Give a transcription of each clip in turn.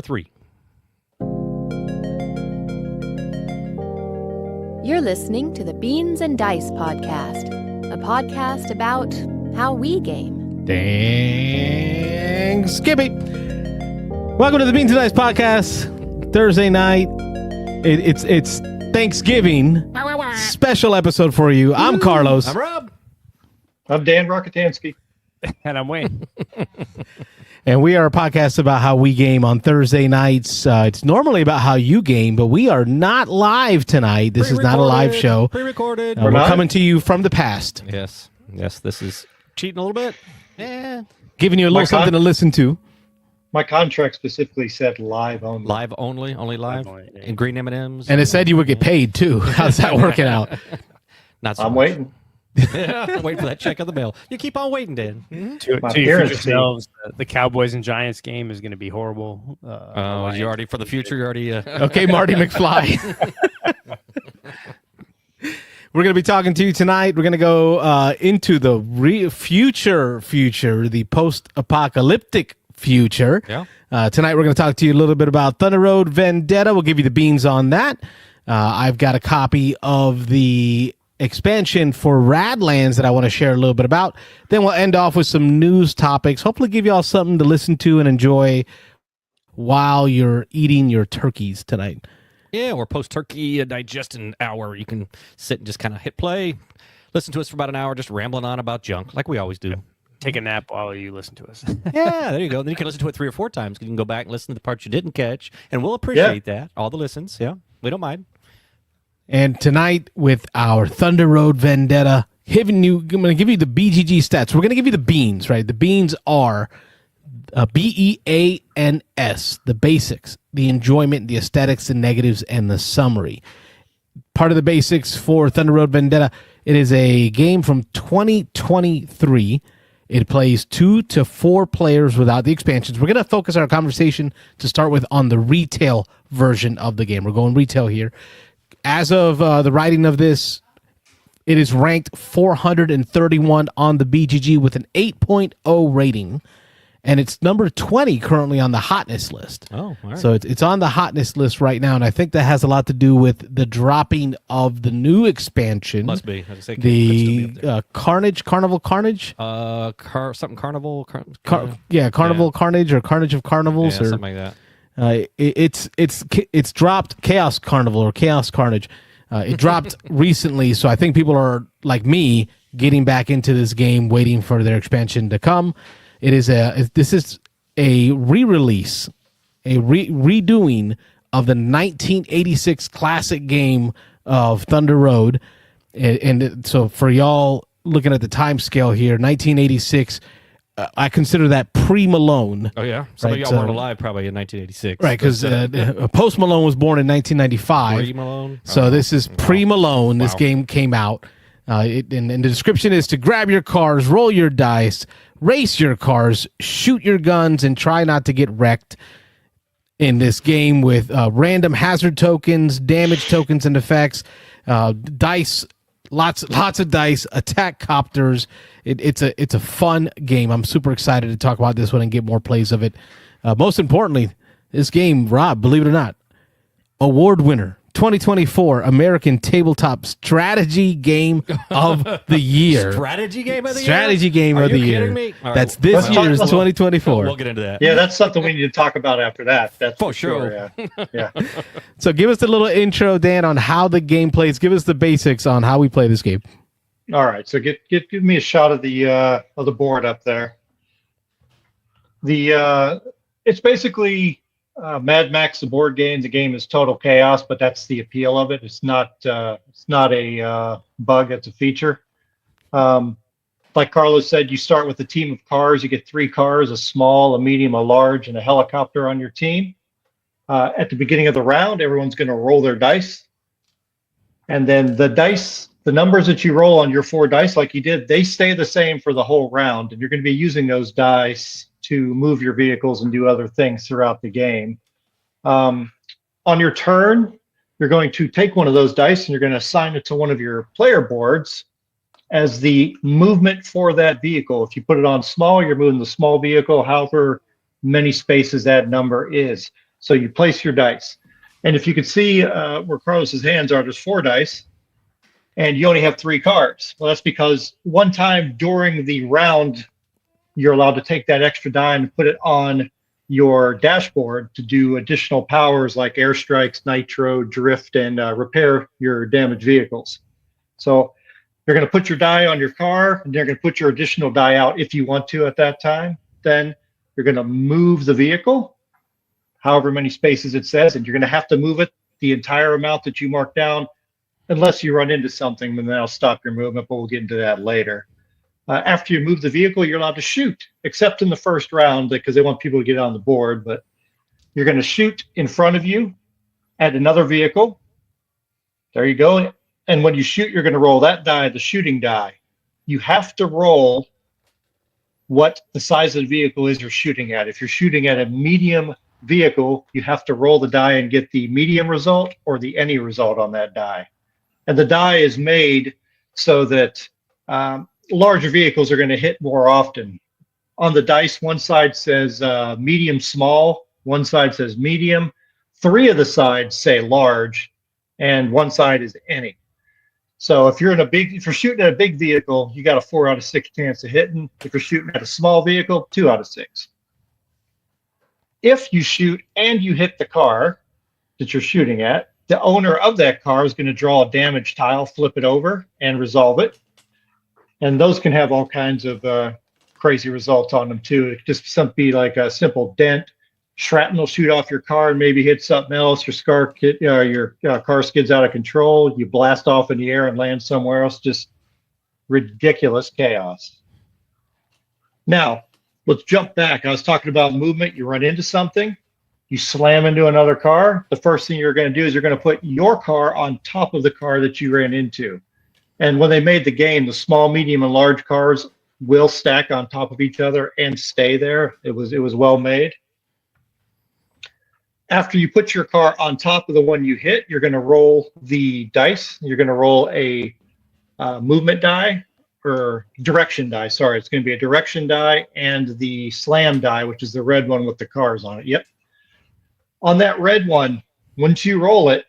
3. You're listening to the Beans and Dice podcast, a podcast about how we game. Dang, Skippy. Welcome to the Beans and Dice podcast. Thursday night. It's Thanksgiving special episode for you. I'm Carlos. I'm Rob. I'm Dan Rockatansky. And I'm Wayne. And we are a podcast about how we game on Thursday nights. It's normally about how you game, but we are not live tonight. This is not a live show. Pre-recorded. We're coming to you from the past. Yes. This is cheating a little bit. Yeah. Giving you a little something to listen to. My contract specifically said live only. Live only live. And green M&Ms. And it said you would get paid, too. How's that working out? Not so I'm much. waiting. Wait for that check on the mail. You keep on waiting, Dan. Mm-hmm. To your future selves, the Cowboys and Giants game is going to be horrible. You're already for the future. You're already okay, Marty McFly. We're going to be talking to you tonight. We're going to go into the future, the post-apocalyptic future. Yeah. Tonight we're going to talk to you a little bit about Thunder Road Vendetta. We'll give you the beans on that. I've got a copy of the expansion for Radlands that I want to share a little bit about. Then we'll end off with some news topics. Hopefully give you all something to listen to and enjoy while you're eating your turkeys tonight. Yeah, or post-turkey digestion hour. You can sit and just kind of hit play, listen to us for about an hour, just rambling on about junk, like we always do. Take a nap while you listen to us. Yeah, there you go. Then you can listen to it 3 or 4 times. You can go back and listen to the parts you didn't catch, and we'll appreciate that. All the listens, yeah. We don't mind. And tonight, with our Thunder Road Vendetta, I'm going to give you the BGG stats. We're going to give you the beans, right? The beans are BEANS, the basics, the enjoyment, the aesthetics, the negatives, and the summary. Part of the basics for Thunder Road Vendetta, it is a game from 2023. It plays 2 to 4 players without the expansions. We're going to focus our conversation to start with on the retail version of the game. We're going retail here. As of the writing of this, it is ranked 431 on the BGG with an 8.0 rating, and it's number 20 currently on the hotness list. Oh, all right. So it's on the hotness list right now, and I think that has a lot to do with the dropping of the new expansion. Must be. The Carnival Carnage? Something Carnival. Carnival Carnage or Carnage of Carnivals. Yeah, or something like that. It's dropped Chaos Carnival or Chaos Carnage. It dropped recently, so I think people are like me getting back into this game, waiting for their expansion to come. This is a re-release, a redoing of the 1986 classic game of Thunder Road, and so for y'all looking at the time scale here, 1986. I consider that pre-Malone. Oh, yeah? Some of y'all weren't alive probably in 1986. Right, because Post Malone was born in 1995. Pre-Malone? So this is pre-Malone. This Wow. game came out. And the description is to grab your cars, roll your dice, race your cars, shoot your guns, and try not to get wrecked in this game with random hazard tokens, damage tokens and effects, dice, lots of dice, attack copters. It's a fun game. I'm super excited to talk about this one and get more plays of it. Most importantly, this game, Rob, believe it or not, award winner, 2024 American Tabletop Strategy Game of the Year. Strategy Game of the Year? Strategy Game of the Year. Kidding me? All right. That's this year's 2024. We'll get into that. Yeah, that's something we need to talk about after that. That's For sure. Yeah. So give us a little intro, Dan, on how the game plays. Give us the basics on how we play this game. All right. So give me a shot of the board up there. It's basically Mad Max, the board game. The game is total chaos, but that's the appeal of it. It's not a bug. It's a feature. Like Carlos said, you start with a team of cars. You get 3 cars: a small, a medium, a large, and a helicopter on your team. At the beginning of the round, everyone's going to roll their dice, and then the numbers that you roll on your 4 dice, like you did, they stay the same for the whole round, and you're going to be using those dice to move your vehicles and do other things throughout the game. On your turn, you're going to take one of those dice and you're going to assign it to one of your player boards as the movement for that vehicle. If you put it on small, you're moving the small vehicle, however many spaces that number is. So you place your dice. And if you can see where Carlos's hands are, there's 4 dice, and you only have 3 cards. Well, that's because one time during the round, you're allowed to take that extra die and put it on your dashboard to do additional powers like airstrikes, nitro, drift, and repair your damaged vehicles. So you're going to put your die on your car, and you're going to put your additional die out if you want to at that time. Then you're going to move the vehicle, however many spaces it says, and you're going to have to move it the entire amount that you mark down, unless you run into something, then that'll stop your movement, but we'll get into that later. After you move the vehicle, you're allowed to shoot, except in the first round because they want people to get on the board, but you're going to shoot in front of you at another vehicle. There you go. And when you shoot, you're going to roll that die, the shooting die. You have to roll what the size of the vehicle is you're shooting at. If you're shooting at a medium vehicle, you have to roll the die and get the medium result or the any result on that die. And the die is made so that larger vehicles are going to hit more often. On the dice, one side says medium small, one side says medium. 3 of the sides say large, and one side is any. So if you're shooting at a big vehicle, you got a 4 out of 6 chance of hitting. If you're shooting at a small vehicle, 2 out of 6. If you shoot and you hit the car that you're shooting at, the owner of that car is going to draw a damage tile, flip it over, and resolve it. And those can have all kinds of crazy results on them too. It just be like a simple dent, shrapnel shoot off your car and maybe hit something else. Your car skids out of control. You blast off in the air and land somewhere else. Just ridiculous chaos. Now, let's jump back. I was talking about movement. You run into something. You slam into another car. The first thing you're going to do is you're going to put your car on top of the car that you ran into. And when they made the game, the small, medium, and large cars will stack on top of each other and stay there. It was well made. After you put your car on top of the one you hit, you're going to roll the dice. You're going to roll a movement die or direction die. Sorry, it's going to be a direction die and the slam die, which is the red one with the cars on it. Yep. On that red one, once you roll it,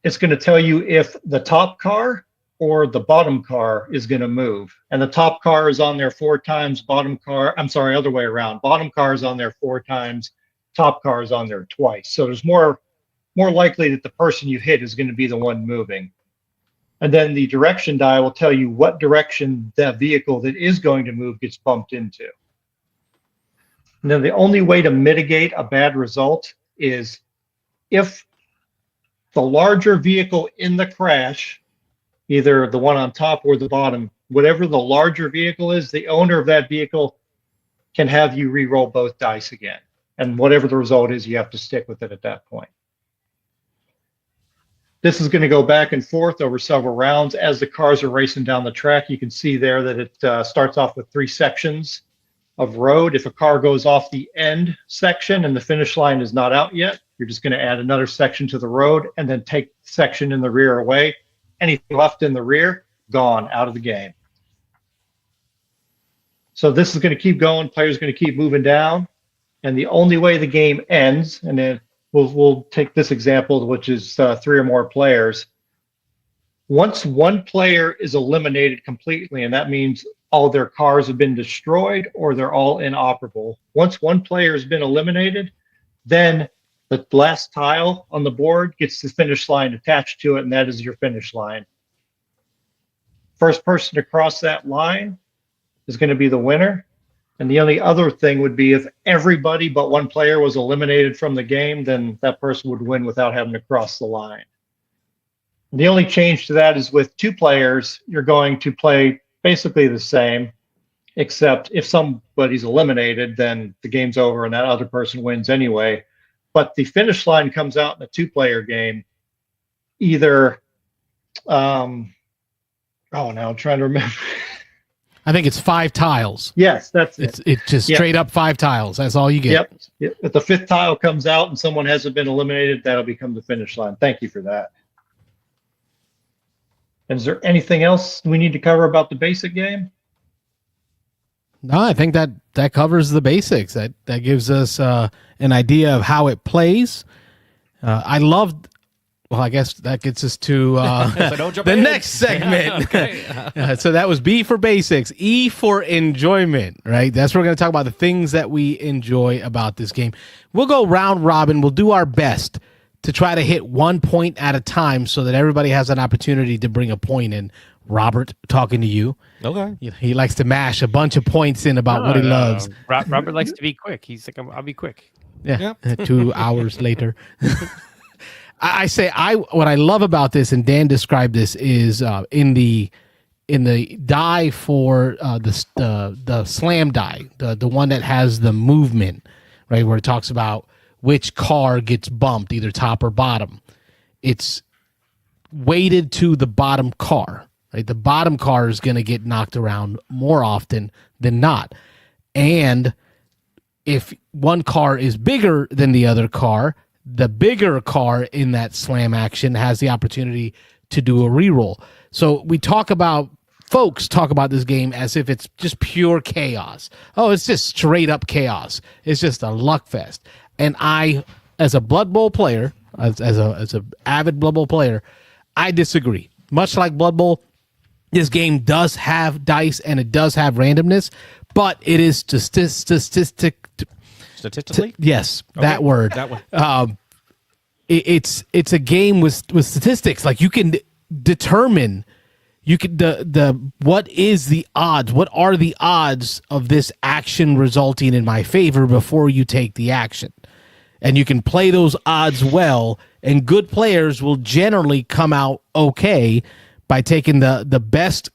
it's going to tell you if the top car or the bottom car is going to move. And the top car is on there 4 times, other way around. Bottom car is on there 4 times, top car is on there twice. So there's more likely that the person you hit is going to be the one moving. And then the direction die will tell you what direction that vehicle that is going to move gets bumped into. And then the only way to mitigate a bad result is if the larger vehicle in the crash, either the one on top or the bottom, whatever the larger vehicle is, the owner of that vehicle can have you re-roll both dice again. And whatever the result is, you have to stick with it at that point. This is going to go back and forth over several rounds. As the cars are racing down the track, you can see there that it starts off with 3 sections of road. If a car goes off the end section and the finish line is not out yet, you're just going to add another section to the road and then take the section in the rear away. Anything left in the rear, gone, out of the game. So this is going to keep going. Players are going to keep moving down. And the only way the game ends, and then we'll take this example, which is 3 or more players. Once one player is eliminated completely, and that means all their cars have been destroyed or they're all inoperable. Once one player has been eliminated, then the last tile on the board gets the finish line attached to it, and that is your finish line. First person to cross that line is going to be the winner. And the only other thing would be if everybody but one player was eliminated from the game, then that person would win without having to cross the line. The only change to that is with 2 players, you're going to play basically the same, except if somebody's eliminated, then the game's over and that other person wins anyway. But the finish line comes out in a 2-player game. Either, now I'm trying to remember. I think it's 5 tiles. Yes, that's it. It's just straight up 5 tiles. That's all you get. Yep. If the 5th tile comes out and someone hasn't been eliminated, that'll become the finish line. Thank you for that. And is there anything else we need to cover about the basic game? No, I think that covers the basics. That gives us an idea of how it plays. I loved. Well, I guess that gets us to So don't jump the ahead. next segment. Okay. So that was B for basics, E for enjoyment, right? That's where we're going to talk about the things that we enjoy about this game. We'll go round robin. We'll do our best to try to hit 1 point at a time so that everybody has an opportunity to bring a point in. Robert, talking to you. Okay. He likes to mash a bunch of points in about what he loves. Robert likes to be quick. He's like, I'll be quick. Yeah. 2 hours later. What I love about this, and Dan described this, is in the die for the slam die, the one that has the movement, right, where it talks about which car gets bumped, either top or bottom. It's weighted to the bottom car, right? The bottom car is going to get knocked around more often than not. And if one car is bigger than the other car, the bigger car in that slam action has the opportunity to do a reroll. So folks talk about this game as if it's just pure chaos. Oh, it's just straight up chaos. It's just a luck fest. And I, as a Blood Bowl player, as a avid Blood Bowl player, I disagree. Much like Blood Bowl, this game does have dice and it does have randomness, but it is statistically. Yes, okay. That word. That one. It's a game with statistics. Like you can determine, what is the odds? What are the odds of this action resulting in my favor before you take the action? And you can play those odds well. And good players will generally come out okay by taking the best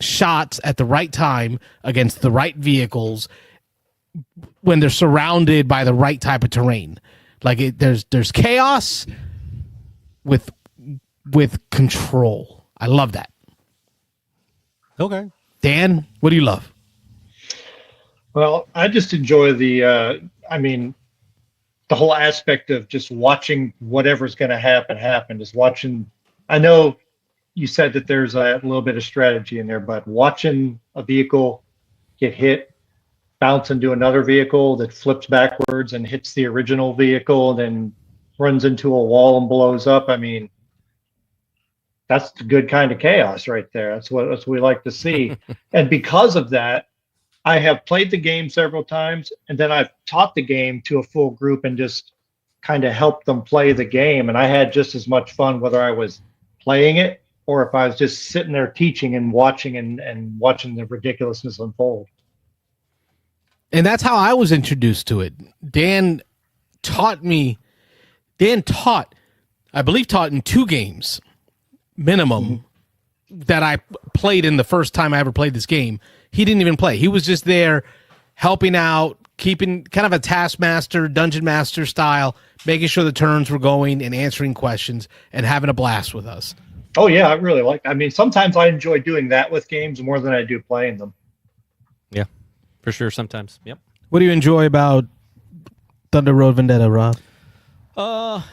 shots at the right time against the right vehicles when they're surrounded by the right type of terrain. Like there's chaos with control. I love that. Okay. Dan, what do you love? Well, I just enjoy the whole aspect of just watching whatever's going to happen. Just watching. I know you said that there's a little bit of strategy in there, but watching a vehicle get hit, bounce into another vehicle that flips backwards and hits the original vehicle, and then runs into a wall and blows up. I mean, that's the good kind of chaos right there. That's what we like to see. And because of that, I have played the game several times, and then I've taught the game to a full group and just kind of helped them play the game. And I had just as much fun whether I was playing it or if I was just sitting there teaching and watching and watching the ridiculousness unfold. And that's how I was introduced to it. Dan taught, I believe, in 2 games minimum that I played in the first time I ever played this game. He didn't even play. He was just there helping out, keeping kind of a taskmaster, dungeon master style, making sure the turns were going and answering questions and having a blast with us. Oh, yeah, I really like that. I mean, sometimes I enjoy doing that with games more than I do playing them. Yeah, for sure. Sometimes. Yep. What do you enjoy about Thunder Road Vendetta, Rob? I'm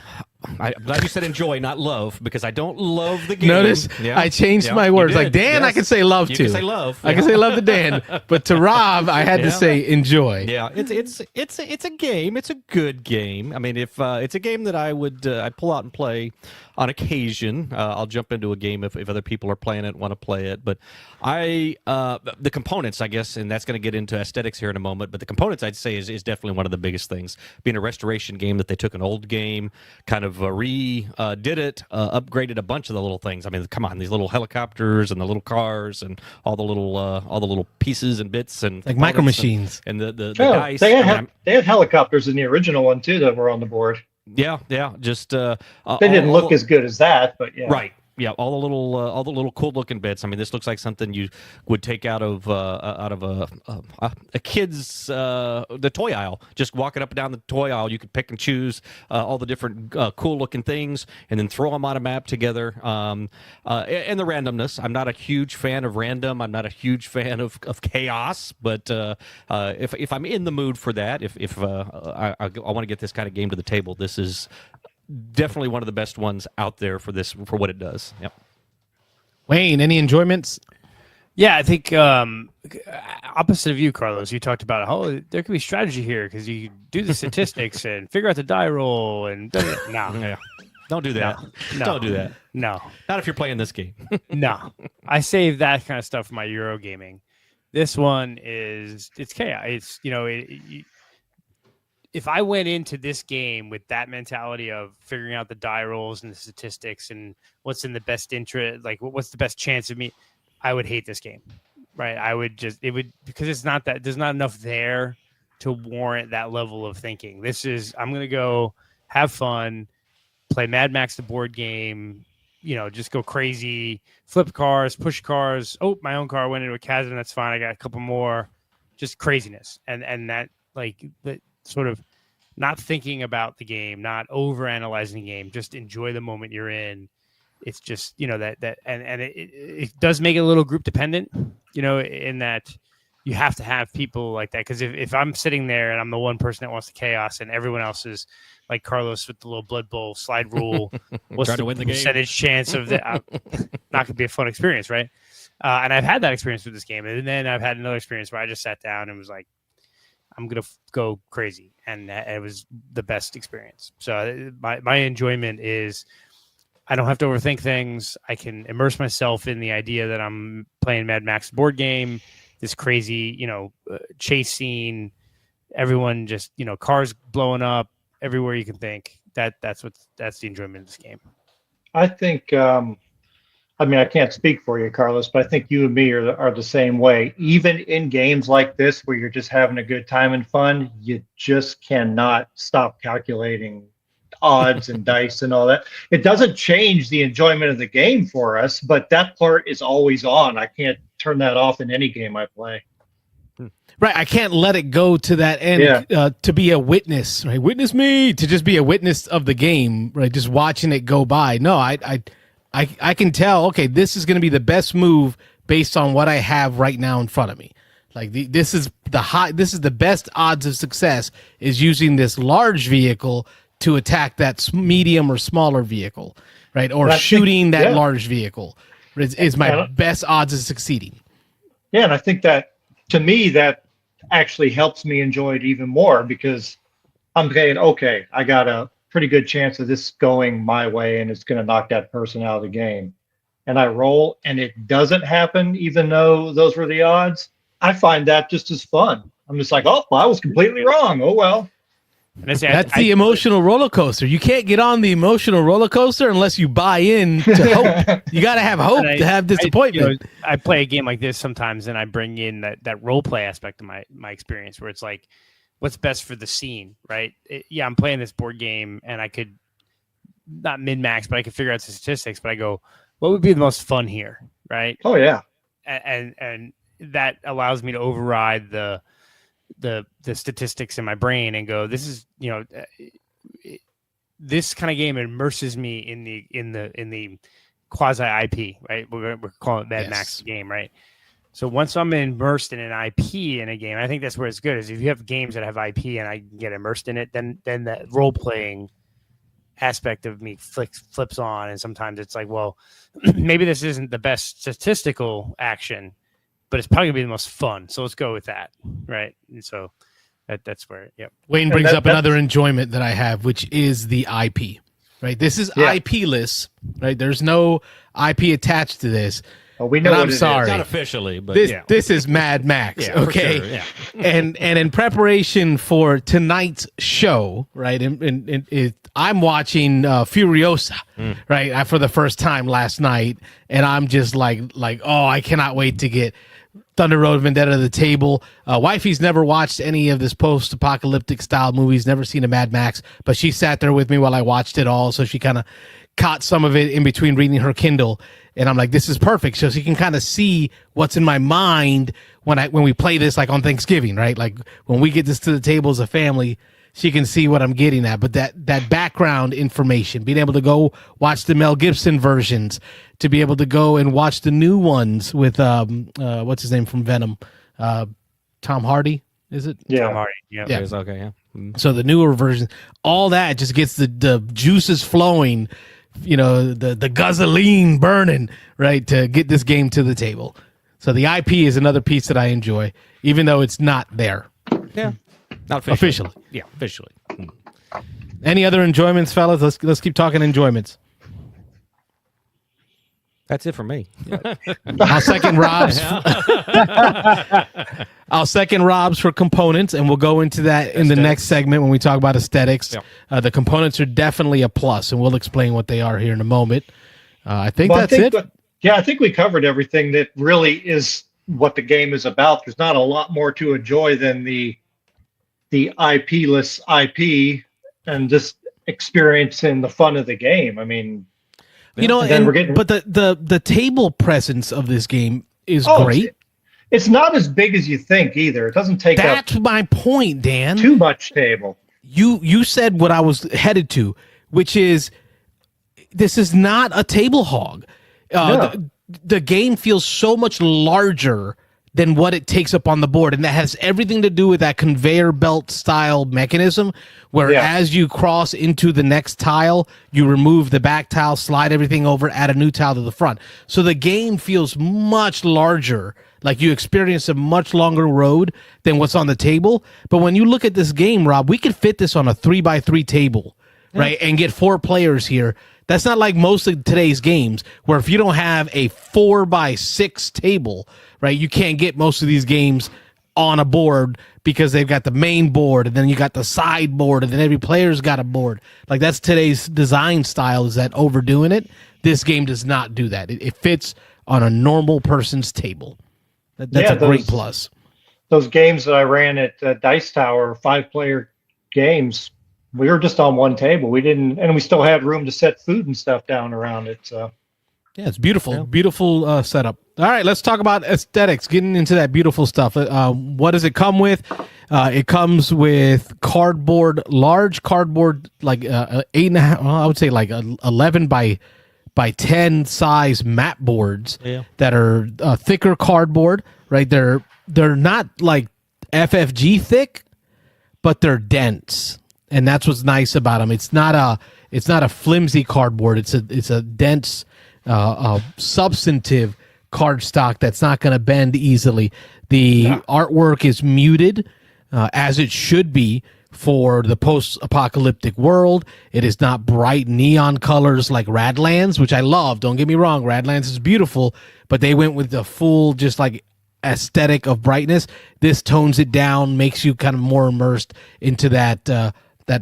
glad you said enjoy, not love, because I don't love the game. Notice I changed my words. Like Dan, yes. I can say love to. You can say love. I can say love to Dan, but to Rob, I had to say enjoy. Yeah, it's a game. It's a good game. I mean, if it's a game that I'd pull out and play on occasion. I'll jump into a game if other people are playing it, want to play it. But the components, I guess, and that's going to get into aesthetics here in a moment. But the components, I'd say, is definitely one of the biggest things. Being a restoration game that they took an old game, kind of did it, upgraded a bunch of the little things. I mean, come on, these little helicopters and the little cars and all the little pieces and bits and like micro machines and the dice. They had helicopters in the original one too that were on the board. Yeah. Just they didn't look as good as that, but yeah. Right. Yeah, all the little cool looking bits. I mean, this looks like something you would take out of a kid's the toy aisle. Just walking up and down the toy aisle, you could pick and choose all the different cool looking things, and then throw them on a map together. And the randomness. I'm not a huge fan of random. I'm not a huge fan of chaos. But if I'm in the mood for that, if I want to get this kind of game to the table, this is definitely one of the best ones out there for what it does. Yep. Wayne, any enjoyments? Yeah, I think opposite of you, Carlos. You talked about there could be strategy here because you do the statistics and figure out the die roll and no, Yeah. Don't do that. No. Don't do that. no, Not if you're playing this game. no. I save that kind of stuff for my Euro gaming. This one it's chaos. It's if I went into this game with that mentality of figuring out the die rolls and the statistics and what's in the best interest, like what's the best chance of me, I would hate this game, right? Because it's not that there's not enough there to warrant that level of thinking. I'm going to go have fun, play Mad Max the board game, just go crazy, flip cars, push cars. Oh, my own car went into a chasm. That's fine. I got a couple more, just craziness. And that the sort of not thinking about the game, not over analyzing the game, just enjoy the moment you're in. It's just, it does make it a little group dependent, in that you have to have people like that. Cause if I'm sitting there and I'm the one person that wants the chaos and everyone else is like Carlos with the little Blood Bowl slide rule, what's the percentage chance of that? Not gonna be a fun experience. Right. And I've had that experience with this game. And then I've had another experience where I just sat down and was like, I'm going to go crazy. And it was the best experience. So my enjoyment is I don't have to overthink things. I can immerse myself in the idea that I'm playing Mad Max board game, this crazy, chase scene, everyone just, cars blowing up everywhere you can think. That's the enjoyment of this game. I think, I can't speak for you, Carlos, but I think you and me are the same way. Even in games like this, where you're just having a good time and fun, you just cannot stop calculating odds and dice and all that. It doesn't change the enjoyment of the game for us, but that part is always on. I can't turn that off in any game I play. Right, I can't let it go to that end to be a witness. Right, witness me, to just be a witness of the game. Right, just watching it go by. No, I can tell. Okay, this is going to be the best move based on what I have right now in front of me. Like this is the best odds of success is using this large vehicle to attack that medium or smaller vehicle, right? Or shooting that large vehicle is my best odds of succeeding. Yeah, and I think that to me that actually helps me enjoy it even more because I'm saying, okay, I got a pretty good chance of this going my way and it's going to knock that person out of the game. And I roll and it doesn't happen, even though those were the odds. I find that just as fun. I'm just like, oh, I was completely wrong. Oh, well. That's the emotional roller coaster. You can't get on the emotional roller coaster unless you buy in to hope. You got to have hope to have disappointment. I play a game like this sometimes and I bring in that role play aspect of my experience where it's like, what's best for the scene, right? I'm playing this board game and I could not min-max, but I could figure out the statistics, but I go, what would be the most fun here, right? Oh, yeah. And that allows me to override the statistics in my brain and go, this is, this kind of game immerses me in the quasi IP, right? We're calling it Mad Max game, right? So once I'm immersed in an IP in a game, I think that's where it's good. Is if you have games that have IP and I get immersed in it, then that role playing aspect of me flips on, and sometimes it's like, well, maybe this isn't the best statistical action, but it's probably gonna be the most fun. So let's go with that, right? And so that's where, Wayne brings up another enjoyment that I have, which is the IP. Right, this is IP-less. Right, there's no IP attached to this. Well, we know. I'm sorry, not officially, but this is Mad Max. Okay, for sure, and in preparation for tonight's show, right, and I'm watching Furiosa, right, for the first time last night, and I'm just like, oh, I cannot wait to get Thunder Road Vendetta to the table. Wifey's never watched any of this post-apocalyptic style movies, never seen a Mad Max, but she sat there with me while I watched it all, so she kind of caught some of it in between reading her Kindle, and I'm like, this is perfect, so she can kind of see what's in my mind when we play this, like on Thanksgiving, right? Like when we get this to the table as a family, she can see what I'm getting at. But that background information, being able to go watch the Mel Gibson versions, to be able to go and watch the new ones with what's his name from Venom, Tom Hardy, is it? Yeah, Tom Hardy. Yeah. It's okay. Yeah. So the newer version, all that just gets the juices flowing, the gasoline burning, right, to get this game to the table. So the IP is another piece that I enjoy, even though it's not there Yeah. Not officially. Yeah, officially. Any other enjoyments, fellas? Let's keep talking enjoyments. That's it for me. I'll second Rob's. I'll second Rob's for components, and we'll go into that in the next segment when we talk about aesthetics. Yep. The components are definitely a plus, and we'll explain what they are here in a moment. I think that's it. I think we covered everything that really is what the game is about. There's not a lot more to enjoy than the IP-less IP and just experiencing the fun of the game. I mean, You know, then we're getting- but the table presence of this game is great. It's not as big as you think either. It doesn't take That's up my point, Dan. too much table. You said what I was headed to, which is this is not a table hog. No. The game feels so much larger than what it takes up on the board, and that has everything to do with that conveyor belt style mechanism where as you cross into the next tile, you remove the back tile, slide everything over, add a new tile to the front. So the game feels much larger, like you experience a much longer road than what's on the table. But when you look at this game, Rob, we could fit this on a 3x3 table, right, and get 4 players here. That's not like most of today's games where if you don't have a 4x6 table, right, you can't get most of these games on a board because they've got the main board and then you got the side board and then every player's got a board. Like that's today's design style, is that overdoing it. This game does not do that. It fits on a normal person's table. That's a great plus. Those games that I ran at Dice Tower, 5-player games, we were just on one table. We didn't, and we still had room to set food and stuff down around it. So yeah, it's beautiful. Beautiful setup. All right, let's talk about aesthetics. Getting into that beautiful stuff. What does it come with? It comes with cardboard, large cardboard, like 8.5. Well, I would say like 11 by 10 size mat boards that are thicker cardboard. Right, they're not like FFG thick, but they're dense. And that's what's nice about them. It's not a flimsy cardboard. It's a dense, substantive cardstock that's not going to bend easily. The artwork is muted, as it should be for the post-apocalyptic world. It is not bright neon colors like Radlands, which I love. Don't get me wrong, Radlands is beautiful, but they went with the full, just like aesthetic of brightness. This tones it down, makes you kind of more immersed into that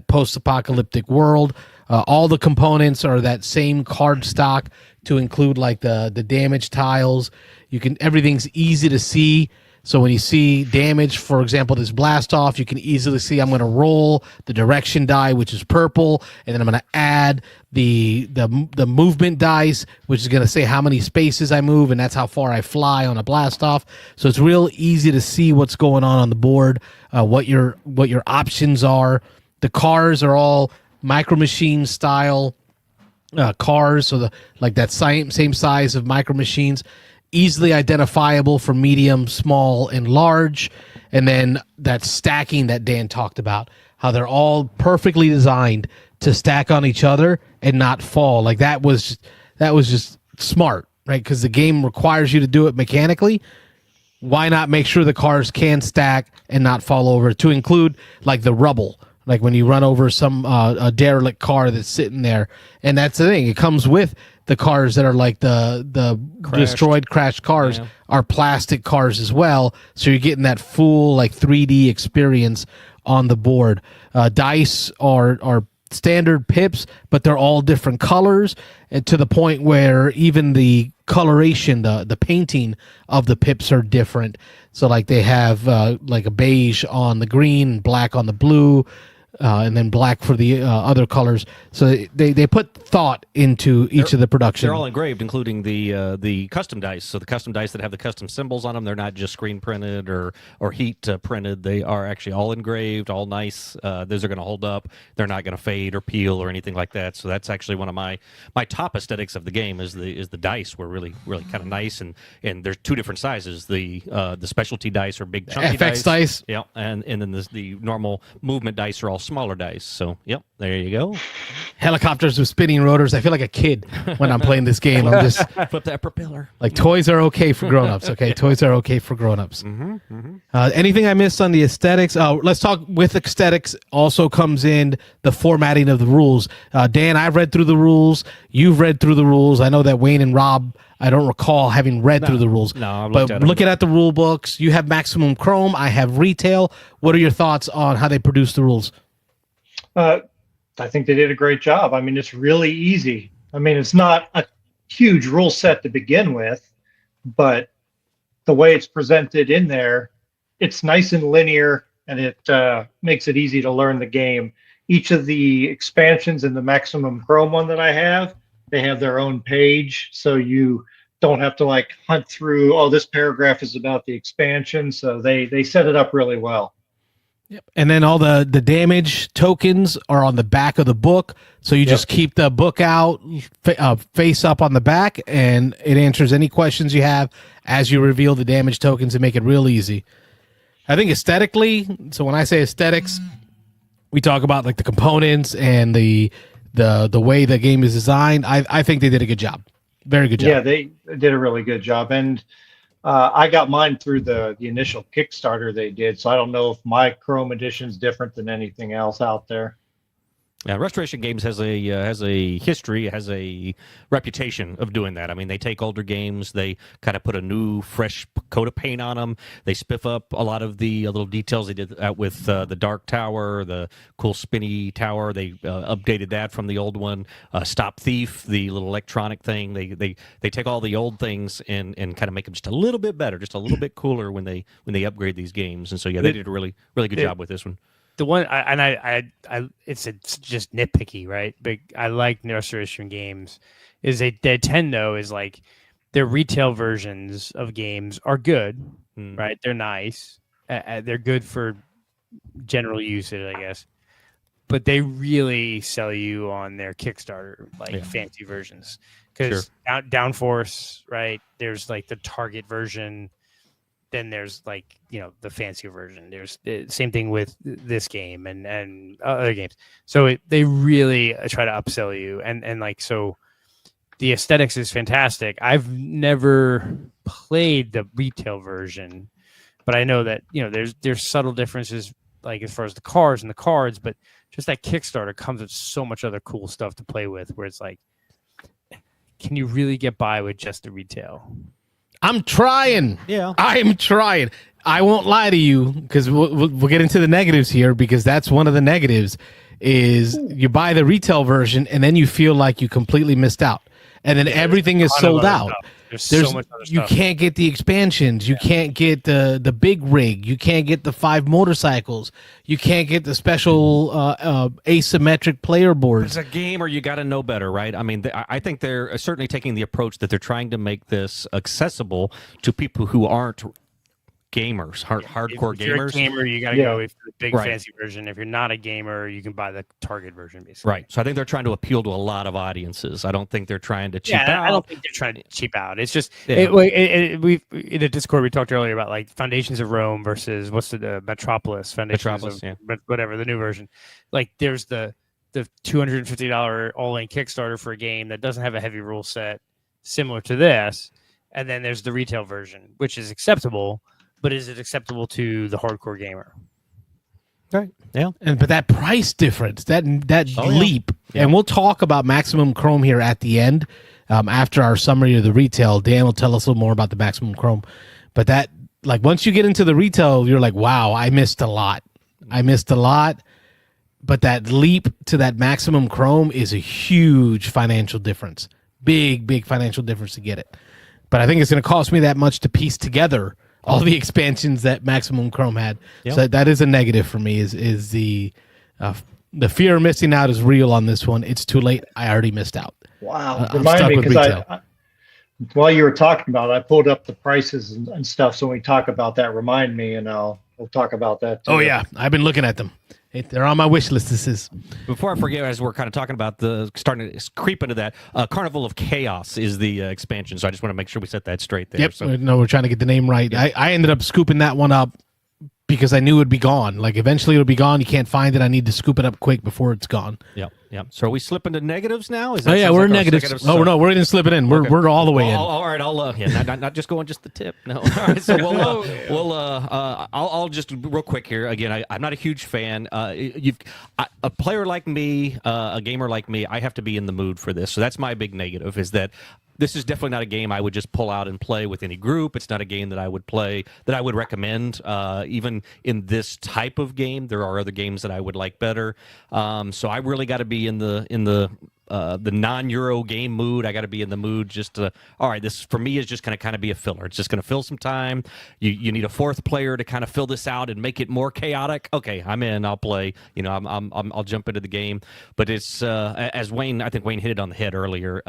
post-apocalyptic world. All the components are that same card stock to include like the damage tiles. Everything's easy to see. So when you see damage, for example, this blast off, you can easily see I'm going to roll the direction die, which is purple, and then I'm going to add the movement dice, which is going to say how many spaces I move, and that's how far I fly on a blast off. So it's real easy to see what's going on the board, what your options are. The cars are all Micro Machines style cars, so that same size of Micro Machines, easily identifiable for medium, small, and large. And then that stacking that Dan talked about, how they're all perfectly designed to stack on each other and not fall. Like that was just smart, right? Because the game requires you to do it mechanically. Why not make sure the cars can stack and not fall over, to include like the rubble, like when you run over some a derelict car that's sitting there. And that's the thing, it comes with the cars that are like the destroyed, crashed cars are plastic cars as well. So you're getting that full like 3D experience on the board. Dice are standard pips, but they're all different colors, and to the point where even the coloration, the painting of the pips are different. So like they have like a beige on the green, black on the blue, and then black for the other colors. So they put thought into each of the production. They're all engraved, including the custom dice. So the custom dice that have the custom symbols on them, they're not just screen printed or heat printed. They are actually all engraved, all nice. Those are going to hold up. They're not going to fade or peel or anything like that. So that's actually one of my top aesthetics of the game is the dice were really kind of nice, and there's 2 different sizes. The specialty dice are big chunky FX dice. Yeah, and then the normal movement dice are all smaller dice. So, yep, there you go. Helicopters with spinning rotors. I feel like a kid when I'm playing this game. I'm just Flip that propeller. like, toys are okay for grown-ups. Okay, toys are okay for grown-ups. Anything I missed on the aesthetics? Let's talk with aesthetics. Also comes in the formatting of the rules. Dan, I've read through the rules. You've read through the rules. I know that Wayne and Rob, I don't recall having read through the rules. No, I've but looked at them. looking at the rule books, you have Maximum Chrome. I have Retail. What are your thoughts on how they produce the rules? I think they did a great job. I mean, it's really easy. I mean, it's not a huge rule set to begin with, but the way it's presented in there, it's nice and linear, and it makes it easy to learn the game. Each of the expansions in the Maximum Chrome one that I have, they have their own page, so you don't have to like hunt through, oh, this paragraph is about the expansion. So they set it up really well. Yep. And then all the damage tokens are on the back of the book. So you just keep the book out, face up on the back, and it answers any questions you have as you reveal the damage tokens and make it real easy. I think aesthetically, so when I say aesthetics, we talk about like the components and the way the game is designed. I think they did a good job. Very good job. Yeah, they did a really good job. And I got mine through the initial Kickstarter they did, so I don't know if my Chrome edition is different than anything else out there. Yeah, Restoration Games has a history, has a reputation of doing that. I mean, they take older games, they kind of put a new, fresh coat of paint on them. They spiff up a lot of the little details. They did that with the Dark Tower, the cool spinny tower. They updated that from the old one. Stop Thief, the little electronic thing. They take all the old things and kind of make them just a little bit better, just a little bit cooler when they upgrade these games. And so yeah, they did a really good job with this one. The one it's just nitpicky, right? But I like Restoration Games is they tend though is like their retail versions of games are good, right? They're nice, they're good for general usage, I guess. But they really sell you on their Kickstarter fancy versions because Downforce, right? There's like the Target version. Then there's like, the fancier version. There's the same thing with this game and other games. So they really try to upsell you. And like, so the aesthetics is fantastic. I've never played the retail version, but I know that, there's subtle differences like as far as the cars and the cards, but just that Kickstarter comes with so much other cool stuff to play with where it's like, can you really get by with just the retail? I'm trying. Yeah. I'm trying. I won't lie to you because we'll get into the negatives here because that's one of the negatives is you buy the retail version and then you feel like you completely missed out. And then everything is sold out. There's so much other you stuff. can't get the expansions. You can't get the big rig. You can't get the 5 motorcycles. You can't get the special asymmetric player boards. It's a game, or you got to know better, right? I mean, I think they're certainly taking the approach that they're trying to make this accessible to people who aren't gamers, hardcore if you're gamers. a gamer, you got to go with the big Right. fancy version. If you're not a gamer, you can buy the Target version, basically. Right. So I think they're trying to appeal to a lot of audiences. I don't think they're trying to cheap out. I don't think they're trying to cheap out. It's just Yeah. we in the Discord we talked earlier about like Foundations of Rome versus what's the Metropolis Foundations whatever the new version. Like there's the $250 all-in Kickstarter for a game that doesn't have a heavy rule set similar to this, and then there's the retail version, which is acceptable. But is it acceptable to the hardcore gamer? Right. Yeah. But that price difference, that leap, Yeah. and we'll talk about Maximum Chrome here at the end after our summary of the retail. Dan will tell us a little more about the Maximum Chrome. But that, like, once you get into the retail, you're like, wow, I missed a lot. But that leap to that Maximum Chrome is a huge financial difference. Big financial difference to get it. But I think it's going to cost me that much to piece together all the expansions that Maximum Chrome had. Yep. So that is a negative for me. Is the fear of missing out is real on this one. It's too late. I already missed out. Wow. I'm Remind stuck me, with because retail. while you were talking about it, I pulled up the prices and stuff. So when we talk about that, remind me, and we'll talk about that too. Oh yeah, I've been looking at them. They're on my wish list. This is Before I forget, as we're kind of talking about starting to creep into that, Carnival of Chaos is the expansion. So I just want to make sure we set that straight there. yep. So, No, we're trying to get the name right. I ended up scooping that one up because I knew it would be gone. Like eventually it would be gone. You can't find it. I need to scoop it up quick before it's gone. Yep. So are we slipping to negatives now? Oh yeah, we're negatives. Oh no, we're gonna slip it in. We're all the way in. All right, I'll not just going just the tip. No, all right. So I'll just real quick here. Again, I'm not a huge fan. A player like me, a gamer like me, I have to be in the mood for this. So that's my big negative. Is that this is definitely not a game I would just pull out and play with any group. It's not a game that I would play, that I would recommend. Even in this type of game, there are other games that I would like better. So I really got to be in the non-Euro game mood. I got to be in the mood just to, all right, this for me is just going to kind of be a filler. It's just going to fill some time. You need a fourth player to kind of fill this out and make it more chaotic. Okay, I'm in. I'll play. I'll jump into the game. But it's as Wayne, I think Wayne hit it on the head earlier.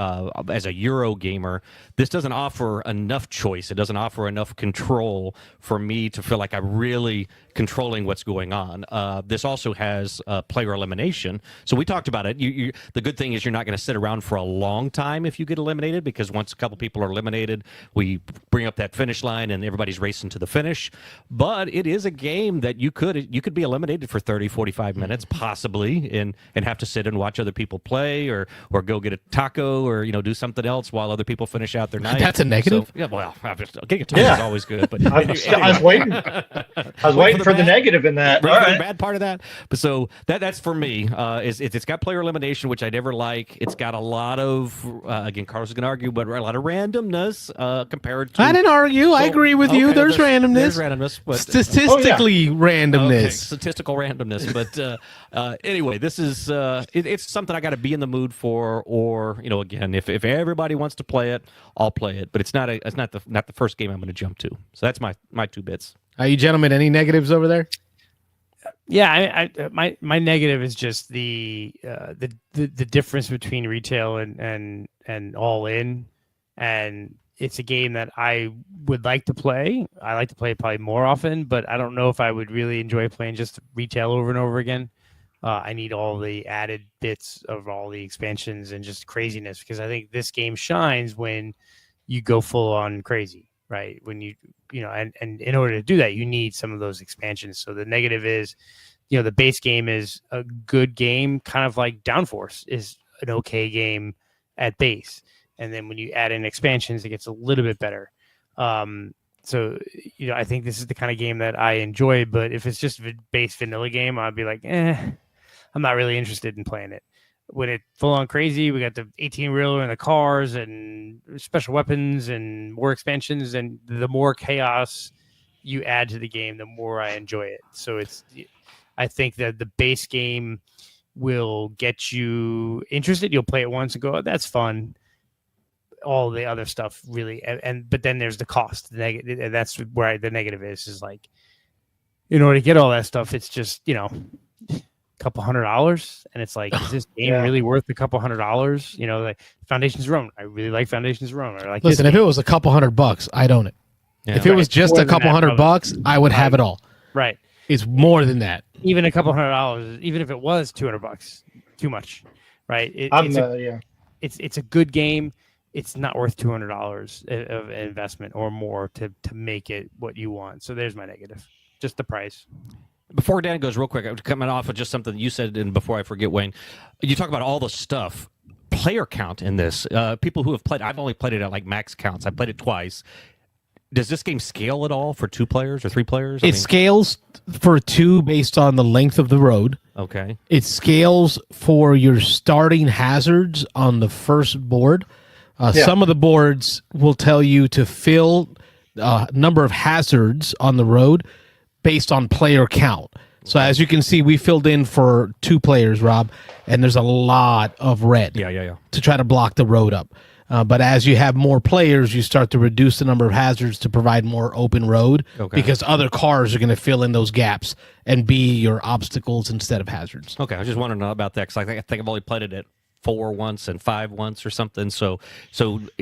As a Euro gamer, this doesn't offer enough choice. It doesn't offer enough control for me to feel like I'm really controlling what's going on. This also has player elimination. So we talked about it. The good thing is you're not going to sit around for a long time if you get eliminated, because once a couple people are eliminated, we bring up that finish line and everybody's racing to the finish. But it is a game that you could be eliminated for 30, 45 minutes possibly and have to sit and watch other people play or go get a taco or do something else while other people finish out their night. That's a negative? So, yeah, well, getting a taco is always good. But I was waiting. I was waiting for the negative in that. Right, All for the right. bad part of that. But so that's for me. It's got player elimination, which I never like. It's got a lot of again, Carlos is going to argue, but a lot of randomness compared to. I didn't argue. I agree with you. There's randomness. There's randomness, but statistically randomness. Okay, statistical randomness. But anyway, this is it's something I got to be in the mood for. Or again, if everybody wants to play it, I'll play it. But it's not the first game I'm going to jump to. So that's my 2 bits. Are you gentlemen any negatives over there? Yeah, my negative is just the difference between retail and all in, and it's a game that I would like to play. I like to play it probably more often, but I don't know if I would really enjoy playing just retail over and over again. I need all the added bits of all the expansions and just craziness, because I think this game shines when you go full on crazy, right? When and in order to do that, you need some of those expansions. So the negative is, the base game is a good game, kind of like Downforce is an okay game at base. And then when you add in expansions, it gets a little bit better. So, I think this is the kind of game that I enjoy, but if it's just a base vanilla game, I'd be like, I'm not really interested in playing it. When it's full on crazy, we got the 18 reeler and the cars and special weapons and more expansions, and the more chaos you add to the game, the more I enjoy it. So I think that the base game will get you interested. You'll play it once and go, oh, that's fun. All the other stuff really, but then there's the cost. That's where the negative is like, in order to get all that stuff, it's just couple $100, and it's like, is this game really worth a couple $100? Like Foundations Rome, I really like Foundations Rome. Or like, listen, if it was a couple $100, I'd own it. Yeah. If it was just a couple $100, I would have it all. Right. It's more than that. Even a couple $100, even if it was $200, too much. Right. It's a good game. It's not worth $200 of investment or more to make it what you want. So there's my negative. Just the price. Before Dan goes, real quick, I'm coming off of just something you said, and before I forget, Wayne, you talk about all the stuff, player count in this. People who have played, I've only played it at like max counts. I played it twice. Does this game scale at all for 2 players or 3 players? It scales for 2 based on the length of the road. Okay. It scales for your starting hazards on the first board. Some of the boards will tell you to fill number of hazards on the road based on player count. So as you can see, we filled in for 2 players, Rob, and there's a lot of red to try to block the road up. But as you have more players, you start to reduce the number of hazards to provide more open road, because other cars are going to fill in those gaps and be your obstacles instead of hazards. Okay, I just want to know about that, because I think I've only played it at 4 once and 5 once or something. So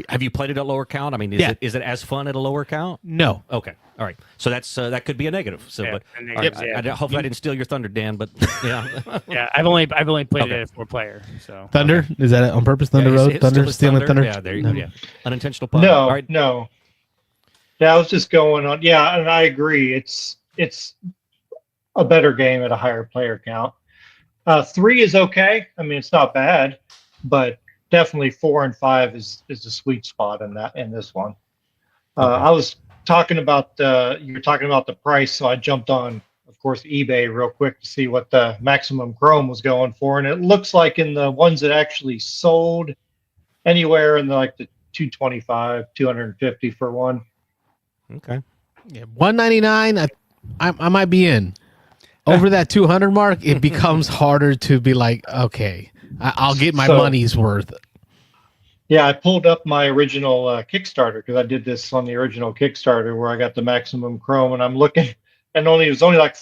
have you played it at lower count? I mean, is it as fun at a lower count? No. Okay. All right. So that's that could be a negative. So, but I hope I didn't steal your thunder, Dan. But yeah, yeah. I've only played it at 4 player. So Thunder, is that on purpose? Thunder Road, Thunder, stealing Thunder. Yeah, there you go. Yeah, unintentional pun. No, All right. no. Yeah, I was just going on. Yeah, and I agree. It's a better game at a higher player count. 3 is okay. I mean, it's not bad, but definitely 4 and 5 is the sweet spot in this one. I was talking about you were talking about the price, so I jumped on, of course, eBay real quick to see what the Maximum Chrome was going for, and it looks like in the ones that actually sold, anywhere in the 225, 250 for one. Okay. Yeah, 199. I might be in. Over that 200 mark, it becomes harder to be like, okay, I'll get my money's worth. Yeah, I pulled up my original Kickstarter because I did this on the original Kickstarter where I got the Maximum Chrome, and I'm looking, and it was only like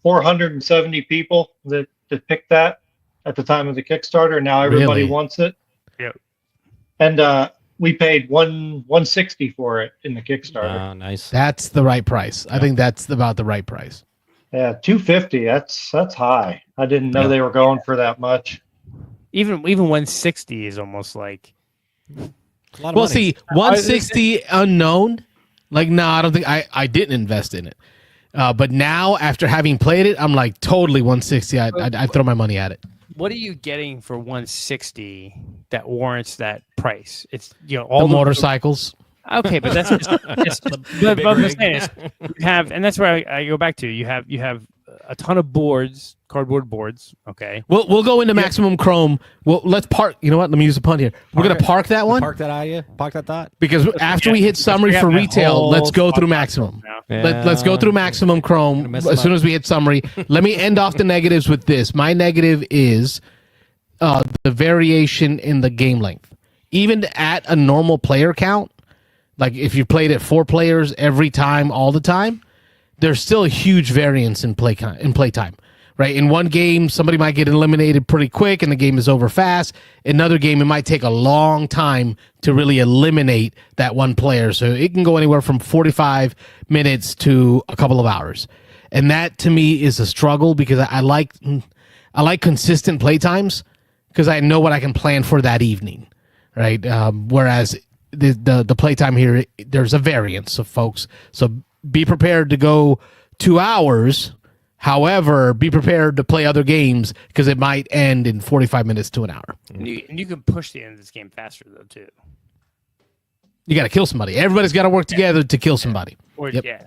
470 people that picked that at the time of the Kickstarter. Now everybody wants it. Yep. And we paid 160 for it in the Kickstarter. Oh, nice. That's the right price. I think that's about the right price. Yeah, 250. That's high. I didn't know they were going for that much. Even 160 is almost like. Well, money. See, 160 unknown. Like, no, I don't think I didn't invest in it. But now, after having played it, I'm like totally 160. I'd throw my money at it. What are you getting for 160 that warrants that price? It's all the motorcycles. Okay, but that's just but I'm saying is, you have, and that's where I go back to. You have a ton of boards, cardboard boards. Okay, we'll go into Maximum Chrome. Well, let's park. You know what? Let me use a pun here. We're gonna park that one. Park that Park that thought. Because after we hit summary for retail, let's go through Maximum. Let's go through Maximum Chrome as soon as we hit summary. Let me end off the negatives with this. My negative is the variation in the game length. Even at a normal player count, like if you played it 4 players every time, all the time, there's still a huge variance in playtime. Right? In one game, somebody might get eliminated pretty quick and the game is over fast. Another game, it might take a long time to really eliminate that one player. So it can go anywhere from 45 minutes to a couple of hours. And that to me is a struggle because I like consistent playtimes because I know what I can plan for that evening. Right? Whereas the playtime here, there's a variance of folks. So be prepared to go 2 hours. However, be prepared to play other games because it might end in 45 minutes to an hour. And you can push the end of this game faster, though, too. You got to kill somebody. Everybody's got to work together to kill somebody. Yeah.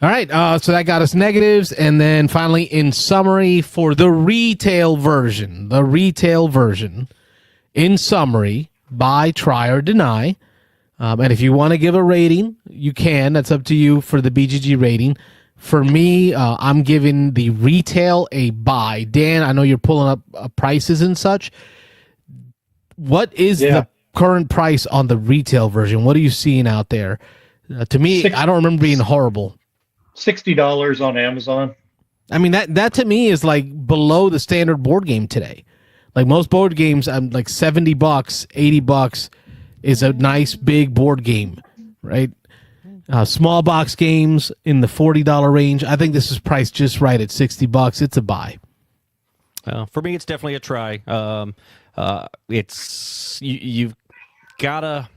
All right, so that got us negatives. And then finally, in summary, for the retail version, in summary, buy, try, or deny. And if you want to give a rating, you can. That's up to you for the BGG rating. For me, I'm giving the retail a buy. Dan, I know you're pulling up prices and such. What is the current price on the retail version? What are you seeing out there? To me, I don't remember being horrible. $60 on Amazon. I mean, that to me is like below the standard board game today. Like most board games, I'm like $70, $80 is a nice big board game, right? Small box games in the $40 range. I think this is priced just right at $60. It's a buy. For me, it's definitely a try. It's you've gotta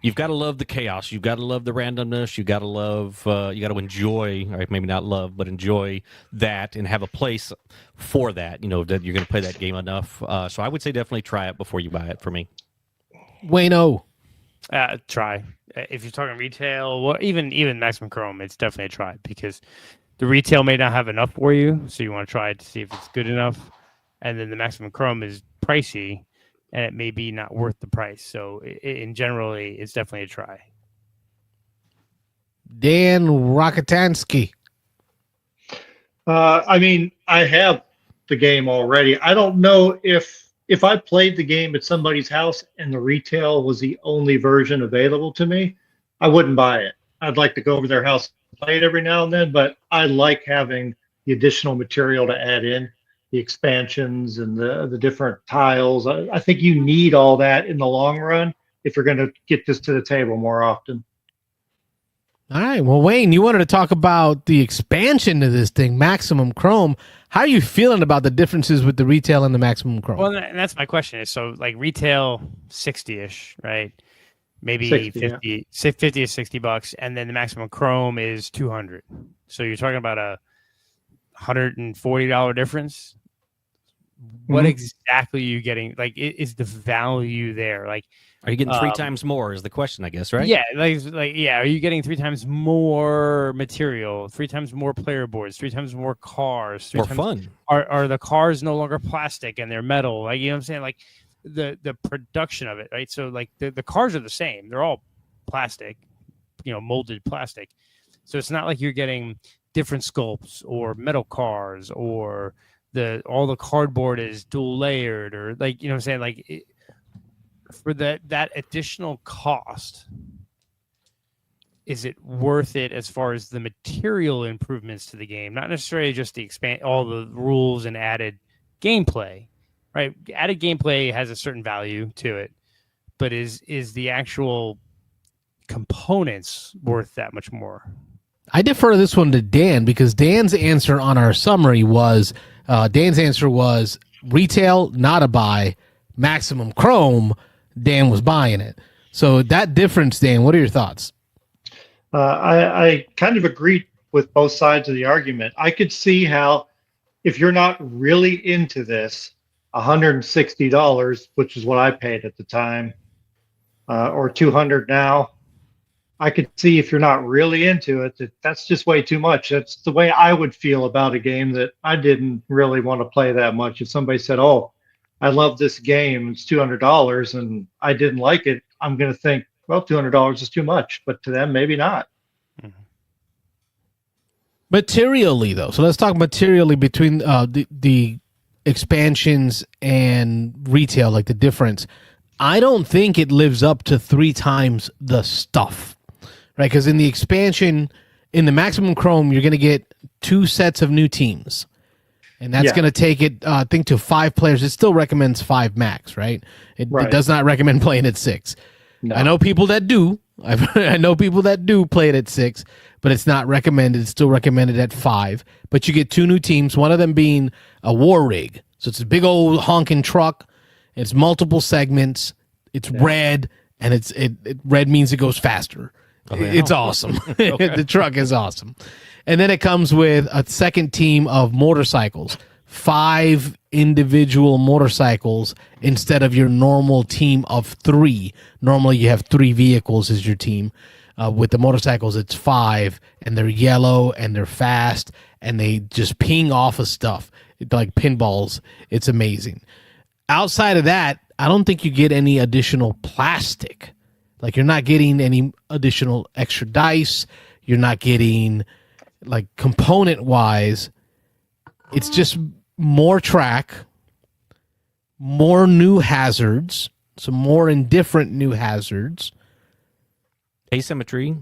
love the chaos. You've got to love the randomness. You got to enjoy, or maybe not love, but enjoy that and have a place for that. That you're going to play that game enough. So I would say definitely try it before you buy it. For me, Wayno. Try. If you're talking retail, or even Maximum Chrome, it's definitely a try because the retail may not have enough for you, so you want to try it to see if it's good enough. And then the Maximum Chrome is pricey, and it may be not worth the price. So in generally, it's definitely a try. Dan Rokotansky. I mean, I have the game already. I don't know if I played the game at somebody's house and the retail was the only version available to me, I wouldn't buy it. I'd like to go over their house and play it every now and then, but I like having the additional material to add in, the expansions and the different tiles. I think you need all that in the long run if you're going to get this to the table more often. All right. Well, Wayne, you wanted to talk about the expansion to this thing, Maximum Chrome. How are you feeling about the differences with the retail and the Maximum Chrome? Well, and that's my question. Is so like retail 60-ish, right? Maybe 50 or $60, and then the Maximum Chrome is 200. So you're talking about a $140 difference. What Mhm. exactly are you getting? Like, is the value there? Like, Are you getting 3 times more? Is the question, I guess, right? yeah, yeah. Are you getting 3 times more material, 3 times more player boards, 3 times more cars, 3 More times fun. Are the cars no longer plastic and they're metal? Like, you know what I'm saying? Like the production of it, right? So like the cars are the same. They're all plastic, molded plastic. So it's not like you're getting different sculpts or metal cars or all the cardboard is dual layered or like, you know what I'm saying? Like for that additional cost, is it worth it as far as the material improvements to the game? Not necessarily just the all the rules and added gameplay, right? Added gameplay has a certain value to it, but is the actual components worth that much more? I defer this one to Dan because Dan's answer on our summary was retail, not a buy, maximum Chrome. Dan was buying it. So that difference, Dan, what are your thoughts? I kind of agree with both sides of the argument. I could see how if you're not really into this, $160, which is what I paid at the time, or $200 now, I could see if you're not really into it, that's just way too much. That's the way I would feel about a game that I didn't really want to play that much. If somebody said, "Oh, I love this game, it's $200," and I didn't like it, I'm going to think, well, $200 is too much, but to them, maybe not. Materially, though, so let's talk materially between the expansions and retail, like the difference. I don't think it lives up to 3 times the stuff, right? Because in the expansion, in the Maximum Chrome, you're going to get 2 sets of new teams. And that's going to take it, I think, to 5 players. It still recommends 5 max, right? It does not recommend playing at 6. No. I know people that do. I know people that do play it at 6, but it's not recommended. It's still recommended at 5. But you get 2 new teams, one of them being a war rig. So it's a big old honking truck. It's multiple segments. It's red, and it red means it goes faster. Oh, yeah. It's awesome. Okay. The truck is awesome. And then it comes with a second team of motorcycles, 5 individual motorcycles instead of your normal team of 3. Normally you have 3 vehicles as your team. With the motorcycles, it's 5, and they're yellow, and they're fast, and they just ping off of stuff like pinballs. It's amazing. Outside of that, I don't think you get any additional plastic. Like, you're not getting any additional extra dice. You're not getting, like, component-wise, it's just more track, more new hazards, some more indifferent new hazards. Asymmetry.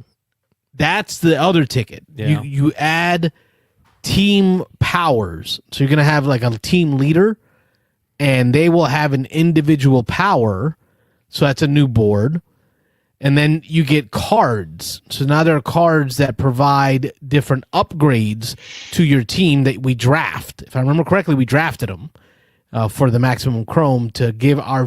That's the other ticket. Yeah. You add team powers. So you're going to have, like, a team leader, and they will have an individual power. So that's a new board. And then you get cards. So now there are cards that provide different upgrades to your team that we draft. If I remember correctly, we drafted them for the Maximum Chrome to give our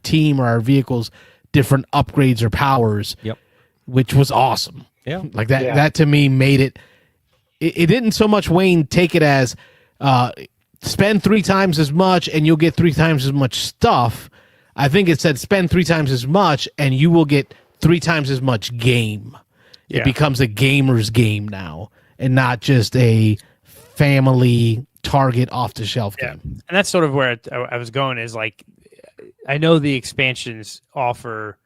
team or our vehicles different upgrades or powers. Yep. Which was awesome. Yeah. Like that. Yeah. That to me made it. It didn't so much, Wayne, take it as spend 3 times as much and you'll get 3 times as much stuff. I think it said spend 3 times as much and you will get 3 times as much game. It becomes a gamer's game now and not just a family Target off-the-shelf game. And that's sort of where I was going is, like, I know the expansions offer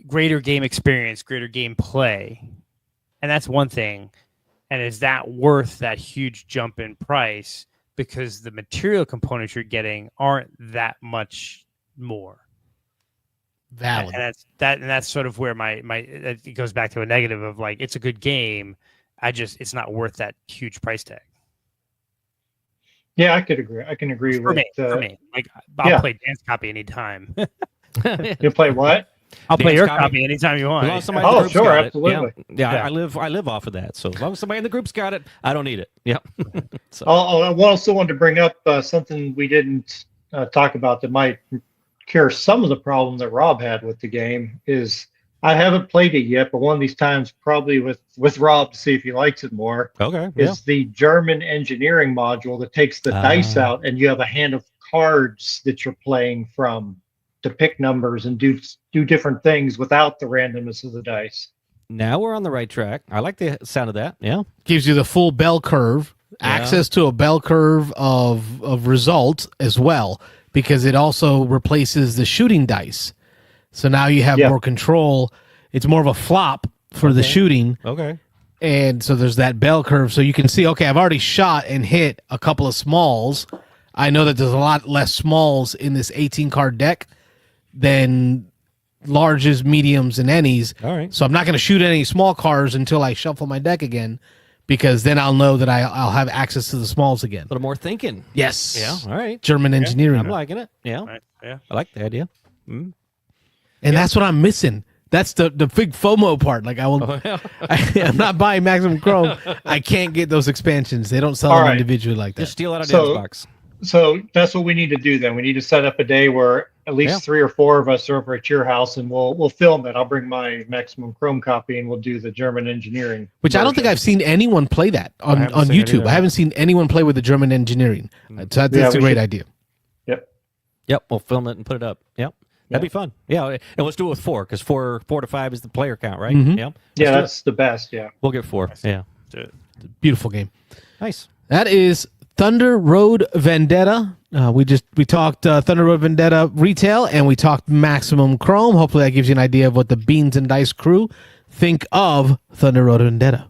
greater game experience, greater game play, and that's one thing. And is that worth that huge jump in price? Because the material components you're getting aren't that much more valid. And that's sort of where my it goes back to a negative of, like, it's a good game. It's not worth that huge price tag. Yeah, I could agree. I can agree for me. Like, I'll play Dan's copy anytime. You play what? I'll play your copy anytime you want. Oh, sure, absolutely. Yeah, I live off of that. So as long as somebody in the group's got it, I don't need it. Yeah. So. I also wanted to bring up something we didn't talk about that might cure some of the problem that Rob had with the game is I haven't played it yet, but one of these times, probably with Rob to see if he likes it more, Okay. Yeah. is the German engineering module that takes the dice out, and you have a hand of cards that you're playing from to pick numbers and do different things without the randomness of the dice. Now we're on the right track. I like the sound of that. Yeah. Gives you the full bell curve, access to a bell curve of results as well, because it also replaces the shooting dice. So now you have more control. It's more of a flop for the shooting. Okay. And so there's that bell curve. So you can see, okay, I've already shot and hit a couple of smalls. I know that there's a lot less smalls in this 18-card deck than larges, mediums, and any's. All right. So I'm not going to shoot any small cards until I shuffle my deck again, because then I'll know that I'll have access to the smalls again. A little more thinking. Yes. Yeah. All right. German engineering. I'm liking it. Yeah. Right. Yeah. I like the idea. Mm. And that's what I'm missing. That's the big FOMO part. Like I'm not buying Maximum Chrome. I can't get those expansions. They don't sell them individually like that. Just steal out of Dan's box. So that's what we need to do then. We need to set up a day where at least 3 or 4 of us are over at your house, and we'll film it. I'll bring my Maximum Chrome copy, and we'll do the German engineering. Which I don't think I've seen anyone play that on YouTube. I haven't seen anyone play with the German engineering. So that's a great idea. Yep. We'll film it and put it up. Yep. That'd be fun. Yeah. And let's do it with 4, because 4 to 5 is the player count, right? Mm-hmm. Yeah. Yeah, that's the best. Yeah. We'll get 4. Yeah. Beautiful game. Nice. That is Thunder Road Vendetta. We talked Thunder Road Vendetta retail, and we talked Maximum Chrome. Hopefully that gives you an idea of what the Beans and Dice crew think of Thunder Road Vendetta.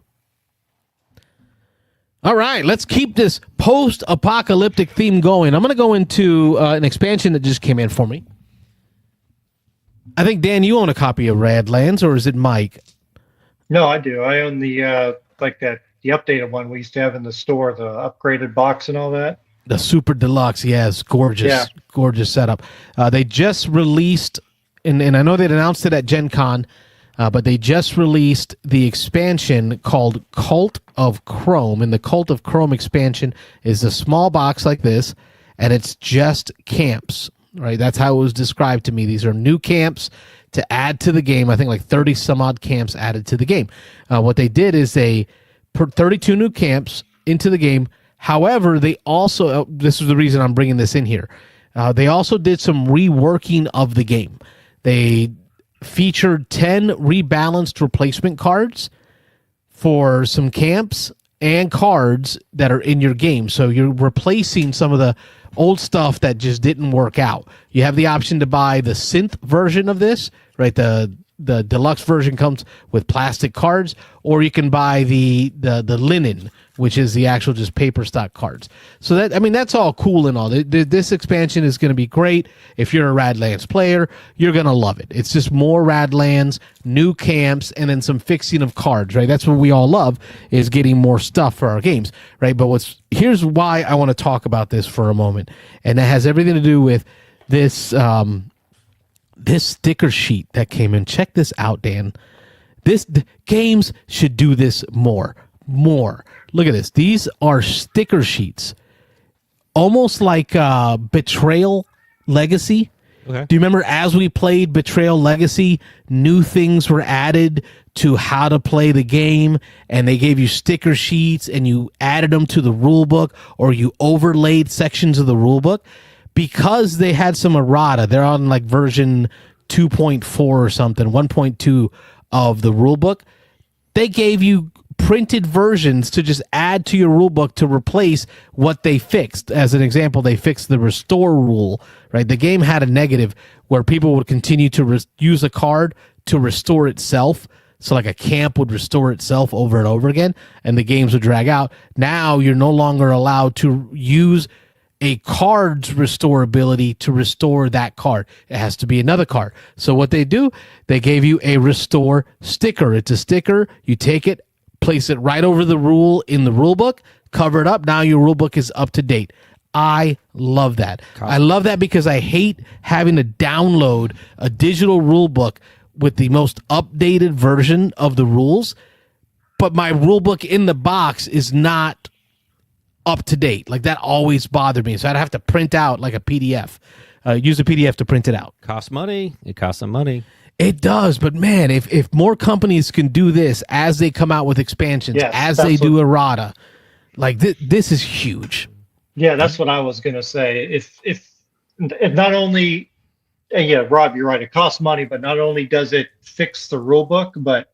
All right, let's keep this post-apocalyptic theme going. I'm going to go into an expansion that just came in for me. I think, Dan, you own a copy of Radlands, or is it Mike? No, I do. I own the the updated one we used to have in the store, the upgraded box and all that. The Super Deluxe, yes, gorgeous, gorgeous setup. They just released, and I know they'd announced it at Gen Con, but they just released the expansion called Cult of Chrome, and the Cult of Chrome expansion is a small box like this, and it's just camps, right? That's how it was described to me. These are new camps to add to the game. I think like 30 some odd camps added to the game. What they did is they put 32 new camps into the game. However, they also, this is the reason I'm bringing this in here, they also did some reworking of the game. They featured 10 rebalanced replacement cards for some camps and cards that are in your game. So you're replacing some of the old stuff that just didn't work out. You have the option to buy the synth version of this, right? The deluxe version comes with plastic cards, or you can buy the linen, which is the actual just paper stock cards. So that, I mean, that's all cool and all. This expansion is going to be great. If you're a Radlands player, you're going to love it. It's just more Radlands, new camps, and then some fixing of cards, right? That's what we all love, is getting more stuff for our games, right? But here's why I want to talk about this for a moment, and that has everything to do with this this sticker sheet that came in. Check this out, Dan. Games should do this more. Look at this. These are sticker sheets, almost like Betrayal Legacy. Okay. Do you remember as we played Betrayal Legacy, new things were added to how to play the game, and they gave you sticker sheets, and you added them to the rule book, or you overlaid sections of the rule book? Because they had some errata, they're on like version 2.4 or something, 1.2 of the rulebook. They gave you printed versions to just add to your rulebook to replace what they fixed. As an example, they fixed the restore rule, right? The game had a negative where people would continue to use a card to restore itself. So like a camp would restore itself over and over again, and the games would drag out. Now you're no longer allowed to use a card's restore ability to restore that card. It has to be another card. So what they do, they gave you a restore sticker. It's a sticker. You take it, place it right over the rule in the rule book, cover it up. Now your rule book is up to date. I love that. I love that because I hate having to download a digital rule book with the most updated version of the rules, but my rule book in the box is not up to date. Like that always bothered me. So I'd have to print out like a PDF, use a PDF to print it out. Costs money. It costs some money. It does, but man, if more companies can do this as they come out with expansions, Yes, as that's they do what- errata, like this is huge. Yeah, that's what I was going to say. If not only, and yeah, Rob, you're right. It costs money, but not only does it fix the rule book, but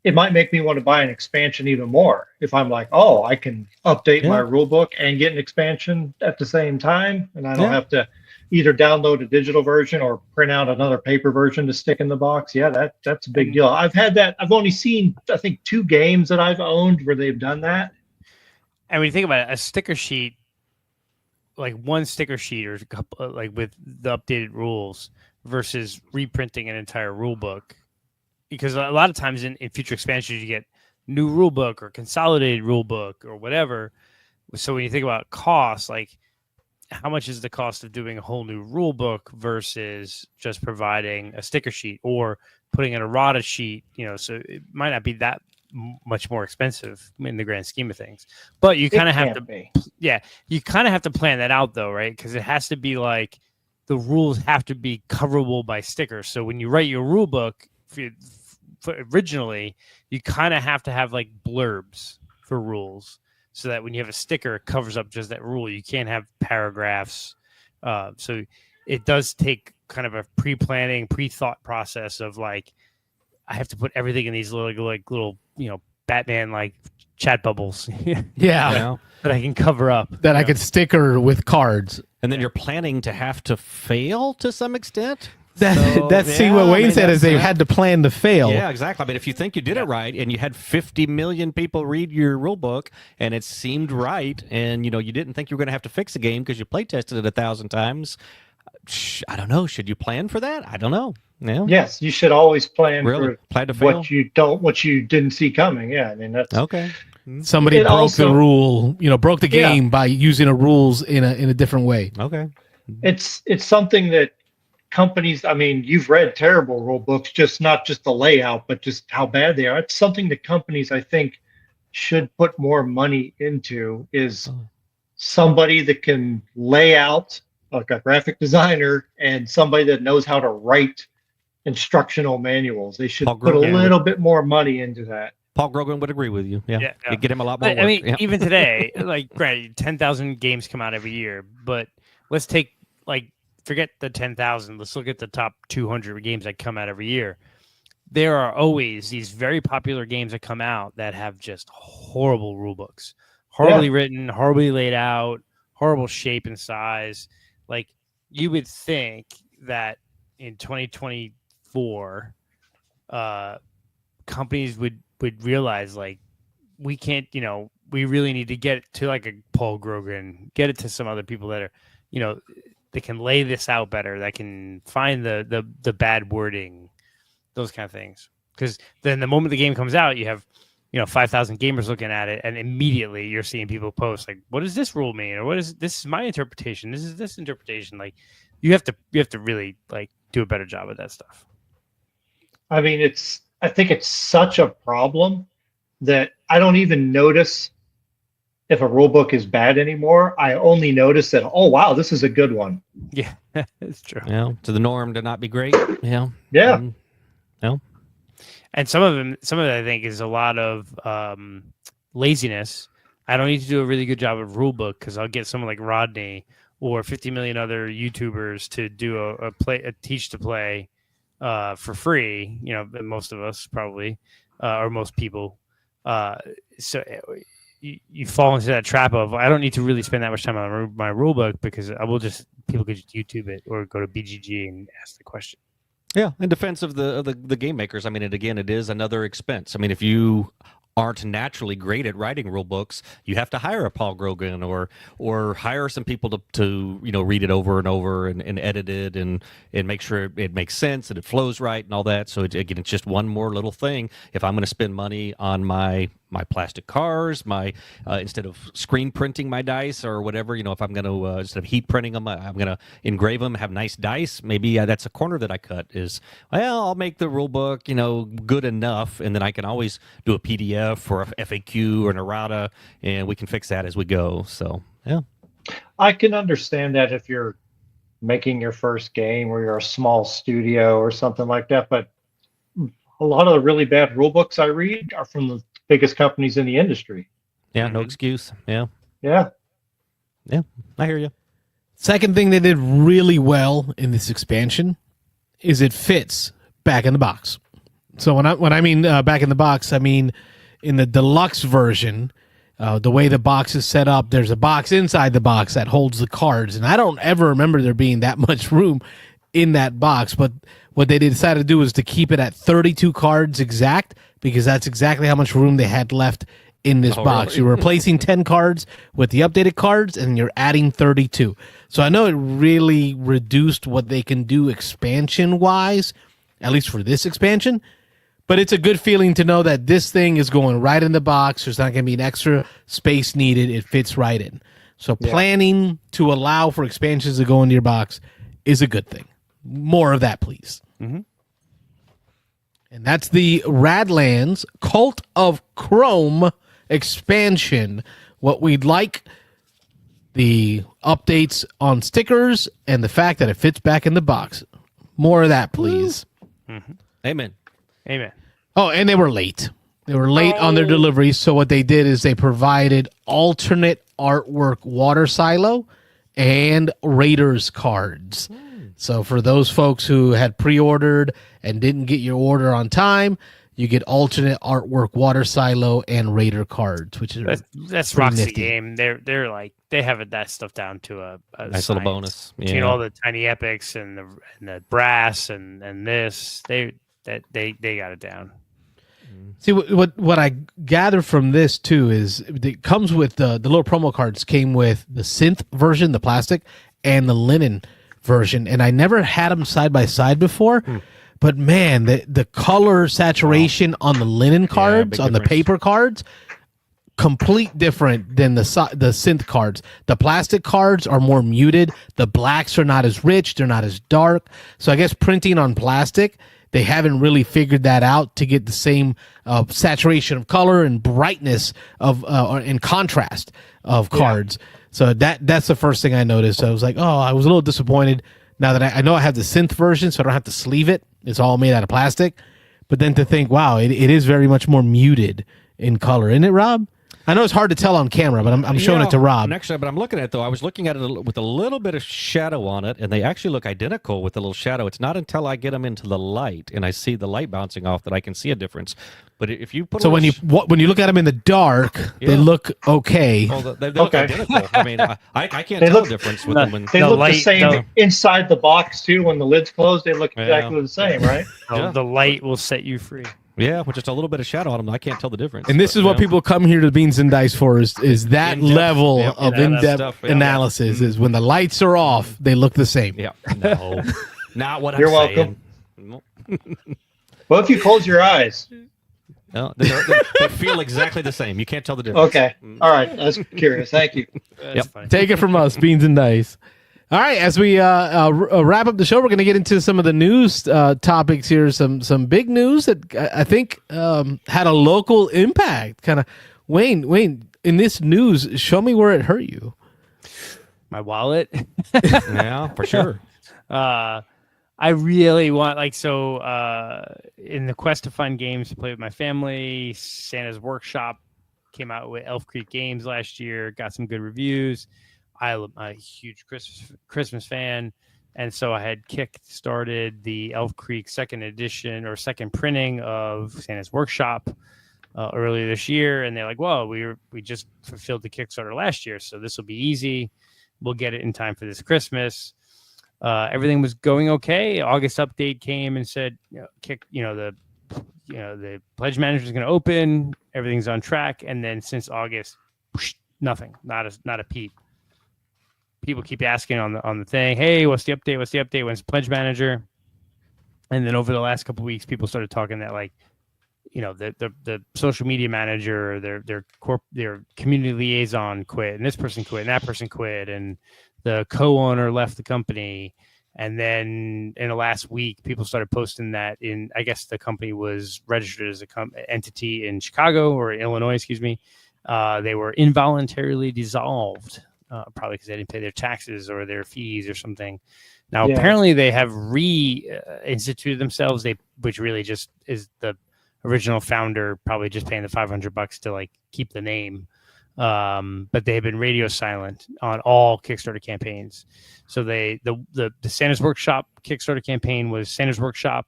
it might make me want to buy an expansion even more. If I'm like, oh, I can update my Yeah. rule book and get an expansion at the same time, and I don't Yeah. have to either download a digital version or print out another paper version to stick in the box. Yeah, that's a big deal. I've had that. I've only seen, I think, 2 games that I've owned where they've done that. And when you think about it, a sticker sheet, like one sticker sheet or a couple, like with the updated rules versus reprinting an entire rule book, because a lot of times in future expansions you get new rule book or consolidated rule book or whatever. So when you think about cost, like how much is the cost of doing a whole new rule book versus just providing a sticker sheet or putting an errata sheet? So it might not be that much more expensive in the grand scheme of things, but you kind of have to be. you kind of have to plan that out though, right? Because it has to be like the rules have to be coverable by stickers. So when you write your rule book originally, you kind of have to have like blurbs for rules so that when you have a sticker, it covers up just that rule. You can't have paragraphs. So it does take kind of a pre-planning, pre-thought process of like, I have to put everything in these little Batman like chat bubbles Yeah, that I can cover up. that I could sticker with cards. And then you're planning to have to fail to some extent. That's see what Wayne said is they had to plan to fail. Yeah, exactly. I mean, if you think you did it right and you had 50 million people read your rule book and it seemed right and, you didn't think you were going to have to fix the game because you play tested it 1,000 times, I don't know. Should you plan for that? I don't know. Yeah. Yes, you should always plan Really? for Plan to fail? what you didn't see coming. Yeah, I mean that's Okay. Somebody It broke also- the rule, broke the Yeah. game by using the rules in a different way. Okay. it's something that companies, I mean, you've read terrible rule books, not just the layout, but just how bad they are. It's something that companies, I think, should put more money into is somebody that can lay out, like a graphic designer, and somebody that knows how to write instructional manuals. They should Paul put a Grogan little bit more money into that. Paul Grogan would agree with you. Yeah. Yeah. You'd get him a lot more But, work. I mean, Yeah. even today, like, granted, 10,000 games come out every year, but let's take, forget the 10,000. Let's look at the top 200 games that come out every year. There are always these very popular games that come out that have just horrible rule books, horribly written, horribly laid out, horrible shape and size. Like, you would think that in 2024, companies would realize, like, we can't, we really need to get it to like a Paul Grogan, get it to some other people that are, they can lay this out better, that can find the bad wording, those kind of things. Because then the moment the game comes out, you have 5,000 gamers looking at it, and immediately you're seeing people post like, what does this rule mean, or this is my interpretation, this is this interpretation. Like, you have to really like do a better job of that stuff. I mean, I think it's such a problem that I don't even notice if a rule book is bad anymore. I only notice that, oh wow, this is a good one. Yeah, it's true. Yeah. To the norm to not be great. Yeah. Yeah. No. And some of it, I think, is a lot of laziness. I don't need to do a really good job of rule book because I'll get someone like Rodney or 50 million other YouTubers to do a teach to play for free. Most of us probably, or most people. So you fall into that trap of, I don't need to really spend that much time on my rule book because people could just YouTube it or go to BGG and ask the question. Yeah, in defense of the game makers, I mean, it is another expense. I mean, if you aren't naturally great at writing rule books, you have to hire a Paul Grogan or hire some people to read it over and over and edit it and make sure it makes sense and it flows right and all that. So it's just one more little thing. If I'm going to spend money on my plastic cars, instead of screen printing my dice or whatever, if I'm going to instead of heat printing them, I'm going to engrave them, have nice dice. Maybe that's a corner that I cut. I'll make the rule book good enough, and then I can always do a PDF or a FAQ or an errata, and we can fix that as we go. So yeah, I can understand that if you're making your first game or you're a small studio or something like that. But a lot of the really bad rule books I read are from the biggest companies in the industry. Yeah, no excuse. Yeah, Yeah. I hear you. Second thing they did really well in this expansion is it fits back in the box. So when I mean back in the box, I mean in the deluxe version, the way the box is set up, there's a box inside the box that holds the cards, and I don't ever remember there being that much room in that box. But what they decided to do is to keep it at 32 cards exact, because that's exactly how much room they had left in this box. Really? You're replacing 10 cards with the updated cards, and you're adding 32. So I know it really reduced what they can do expansion-wise, at least for this expansion. But it's a good feeling to know that this thing is going right in the box. There's not going to be an extra space needed. It fits right in. So planning to allow for expansions to go into your box is a good thing. More of that, please. Mm-hmm. And that's the Radlands Cult of Chrome expansion. What we'd like, the updates on stickers, and the fact that it fits back in the box. More of that, please. Mm-hmm. Amen. Amen. Oh, and they were late. They were late on their deliveries. So what they did is they provided alternate artwork water silo and Raiders cards. So for those folks who had pre-ordered and didn't get your order on time, you get alternate artwork water silo and Raider cards, which is That's pretty Roxy nifty. Game. They're like they have that stuff down to a Nice little science. bonus. Between Yeah. all the tiny epics and the brass and this, they got it down. See, what I gather from this too is it comes with the little promo cards came with the synth version, the plastic, and the linen version, and I never had them side by side before. But man, the color saturation on the linen cards, big on the difference. paper cards, complete different than the synth cards. The plastic cards are more muted. The blacks are not as rich. They're not as dark. So I guess printing on plastic, they haven't really figured that out to get the same saturation of color and brightness of and contrast of cards. So that's the first thing I noticed. I was like, oh, I was a little disappointed. Now that I know I have the synth version, so I don't have to sleeve it. It's all made out of plastic. But then to think, wow, it is very much more muted in color, isn't it, Rob? I know it's hard to tell on camera, but I'm showing it to Rob. And actually, but I'm looking at it, though. I was looking at it with a little bit of shadow on it, and they actually look identical with the little shadow. It's not until I get them into the light and I see the light bouncing off that I can see a difference. But if you put So when you look at them in the dark, they look okay. they look Okay. identical. I mean, I can't They tell look- the difference with them. When, They The look the light- same the- inside the box too. When the lid's closed, they look exactly the same, right? Yeah. The light will set you free. yeah, with just a little bit of shadow on them, I can't tell the difference. And this But, is what you know, people come here to Beans and Dice for is that In-depth, level yep, of in-depth in-depth stuff, yeah. analysis is when the lights are off, they look the same. Yeah, no, not what You're I'm welcome. saying. Well, if you close your eyes. No, they feel exactly the same. You can't tell the difference. Okay. All right. I was curious. Thank you. That's Yep. funny. Take it from us, Beans and Dice. All right, as we wrap up the show, we're going to get into some of the news topics here. Some big news that I think had a local impact. Kind of, Wayne, in this news, show me where it hurt you. My wallet. Yeah, for sure. I really want in the quest to find games to play with my family, Santa's Workshop came out with Elf Creek Games last year, got some good reviews. I'm a huge Christmas fan, and so I had kick-started the Elf Creek second edition or second printing of Santa's Workshop earlier this year, and they're like, "Well, we just fulfilled the Kickstarter last year, so this will be easy. We'll get it in time for this Christmas." Everything was going okay. August update came and said, the pledge manager is going to open. Everything's on track. And then since August, nothing, not a peep. People keep asking on the thing, hey, what's the update? What's the update? When's pledge manager? And then over the last couple of weeks, people started talking that the social media manager, their community liaison quit, and this person quit, and that person quit, and the co-owner left the company. And then in the last week, people started posting that I guess the company was registered as a entity in Chicago or Illinois, excuse me. They were involuntarily dissolved, probably because they didn't pay their taxes or their fees or something. Now, Yeah. apparently, they have instituted themselves. Which really just is the original founder probably just paying the $500 to like keep the name. But they have been radio silent on all Kickstarter campaigns. So the Santa's Workshop Kickstarter campaign was Santa's Workshop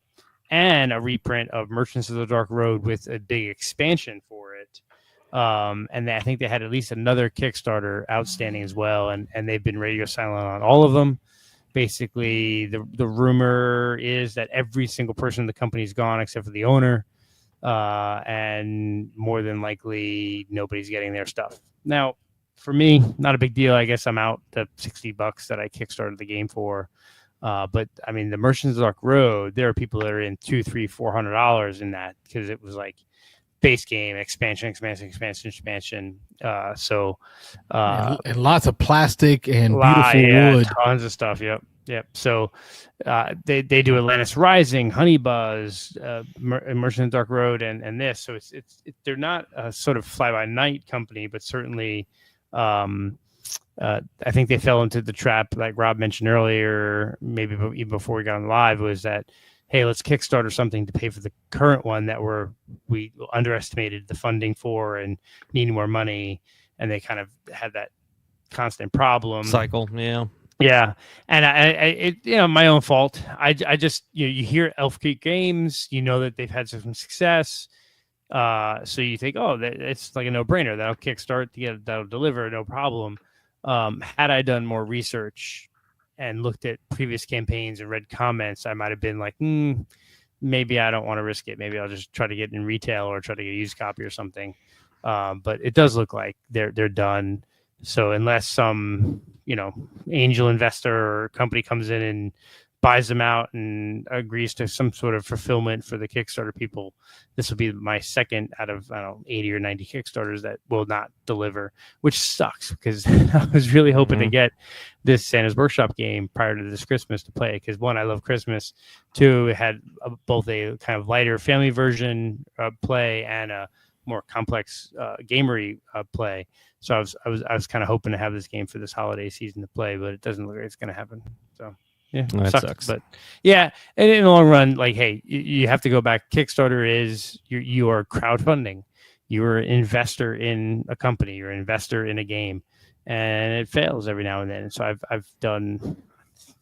and a reprint of Merchants of the Dark Road with a big expansion for it. And I think they had at least another Kickstarter outstanding as well. And they've been radio silent on all of them. Basically, the rumor is that every single person in the company is gone except for the owner. And more than likely, nobody's getting their stuff. Now, for me, not a big deal. I guess I'm out the $60 that I kickstarted the game for. But I mean, the Merchants of the Dark Road, there are people that are in $200, $300, $400 in that because it was like base game, expansion. And lots of plastic and beautiful wood. Tons of stuff. Yep. So they do Atlantis Rising, Honey Buzz, Merchant of the Dark Road, and this. So it's they're not a sort of fly by night company, but certainly I think they fell into the trap like Rob mentioned earlier, maybe even before we got on live, was that hey, let's Kickstarter something to pay for the current one that we underestimated the funding for and needing more money, and they kind of had that constant problem cycle. Yeah, and it my own fault. I just you hear Elf Creek Games, that they've had some success, so you think it's like a no brainer that'll kickstart that'll deliver no problem. Had I done more research and looked at previous campaigns and read comments, I might have been like, maybe I don't want to risk it. Maybe I'll just try to get in retail or try to get a used copy or something. But it does look like they're done. So unless some, angel investor or company comes in and buys them out and agrees to some sort of fulfillment for the Kickstarter people, this will be my second out of 80 or 90 Kickstarters that will not deliver, which sucks because I was really hoping to get this Santa's Workshop game prior to this Christmas to play. Because one, I love Christmas. Two, it had both a kind of lighter family version play and a more complex gamery play. So I was kind of hoping to have this game for this holiday season to play, but it doesn't look like it's going to happen. So yeah, that sucks. But yeah, and in the long run, like, hey, you have to go back. Kickstarter is you are crowdfunding. You're an investor in a company. You're an investor in a game, and it fails every now and then. So I've done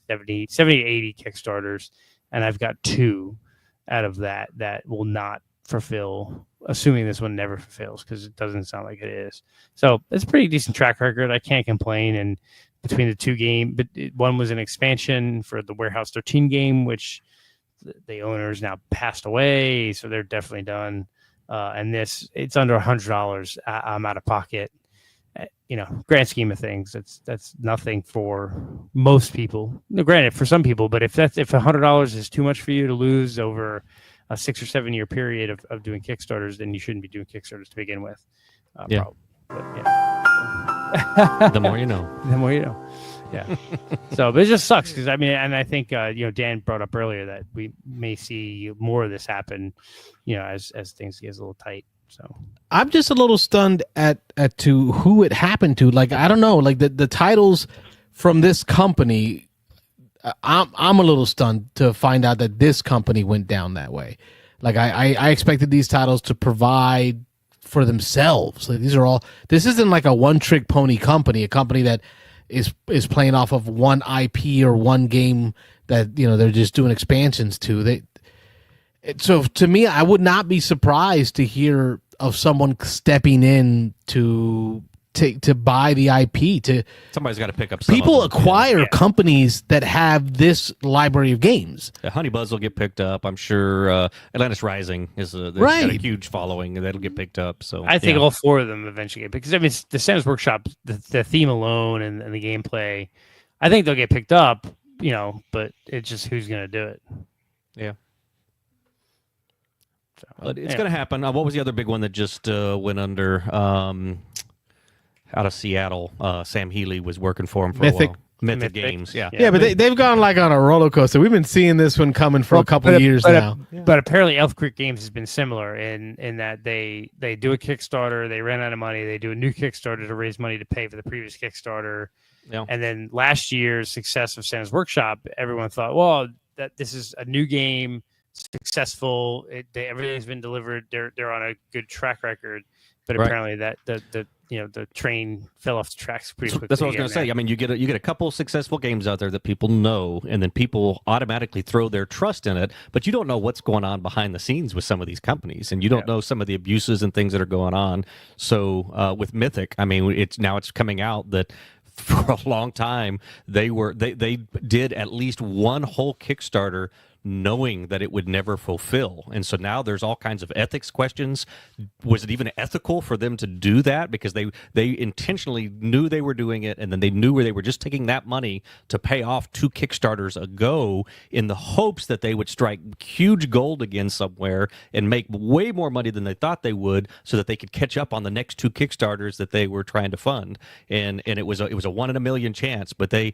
70, 80 Kickstarters, and I've got 2 out of that will not fulfill, assuming this one never fulfills, because it doesn't sound like it is. So it's a pretty decent track record. I can't complain. And between the 2 games, but one was an expansion for the Warehouse 13 game, which the owners now passed away, so they're definitely done. And this, it's under $100. I'm out of pocket. Grand scheme of things, that's nothing for most people. No, granted, for some people, but if $100 is too much for you to lose over a 6 or 7 year period of doing Kickstarters, then you shouldn't be doing Kickstarters to begin with. Yeah. Probably. But, yeah. The more you know. The more you know. Yeah. So, but it just sucks because and I think Dan brought up earlier that we may see more of this happen, as things get a little tight. So I'm just a little stunned at to who it happened to. Like, I don't know, like the titles from this company. I'm a little stunned to find out that this company went down that way. Like I expected these titles to provide for themselves. Like this isn't like a one-trick pony company, a company that is playing off of one IP or one game that they're just doing expansions to. So to me, I would not be surprised to hear of someone stepping in to buy the IP. Somebody's got to pick up some people of them. acquire companies that have this library of games. Honey Buzz will get picked up. I'm sure Atlantis Rising is got a huge following that'll get picked up. So I think all 4 of them eventually get, because the Santa's Workshop, the theme alone and the gameplay, I think they'll get picked up. But it's just who's going to do it. Yeah. So, but it's going to happen. What was the other big one that just went under? Out of Seattle, Sam Healy was working for him for Mythic. a while. Mythic Games, yeah. Yeah, but they've gone like on a roller coaster. We've been seeing this one coming for a couple of years now. But apparently Elf Creek Games has been similar in that they do a Kickstarter, they ran out of money, they do a new Kickstarter to raise money to pay for the previous Kickstarter, Yeah. And then last year's success of Santa's Workshop, everyone thought, well, that this is a new game, successful. Everything's been delivered. They're on a good track record. But Right. apparently that the train fell off the tracks pretty quickly. That's what I was going to say. I mean, you get a couple successful games out there that people know, and then people automatically throw their trust in it. But you don't know what's going on behind the scenes with some of these companies, and you don't know some of the abuses and things that are going on. So with Mythic, I mean, it's coming out that for a long time they did at least one whole Kickstarter knowing that it would never fulfill. And so now there's all kinds of ethics questions. Was it even ethical for them to do that? Because they intentionally knew they were doing it, and then they knew where they were just taking that money to pay off 2 Kickstarters ago in the hopes that they would strike huge gold again somewhere and make way more money than they thought they would, so that they could catch up on the next 2 Kickstarters that they were trying to fund. And it was a 1 in a million chance, but they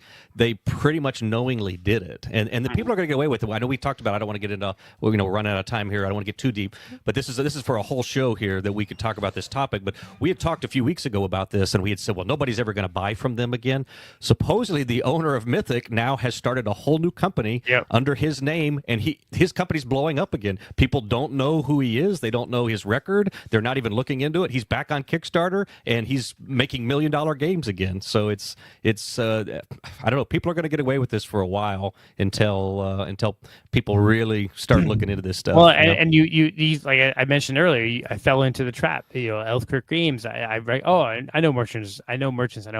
pretty much knowingly did it. And the people are going to get away with it. I know we talked about, I don't want to get into, we're running out of time here. I don't want to get too deep, but this is for a whole show here that we could talk about this topic. But we had talked a few weeks ago about this, and we had said, well, nobody's ever going to buy from them again. Supposedly the owner of Mythic now has started a whole new company under his name, and his company's blowing up again. People don't know who he is. They don't know his record. They're not even looking into it. He's back on Kickstarter, and he's making $1 million games again. So it's I don't know. People are going to get away with this for a while until people really start looking into this stuff. Well, and you like I mentioned earlier, I fell into the trap. Elf Creek Games. I know merchants. I know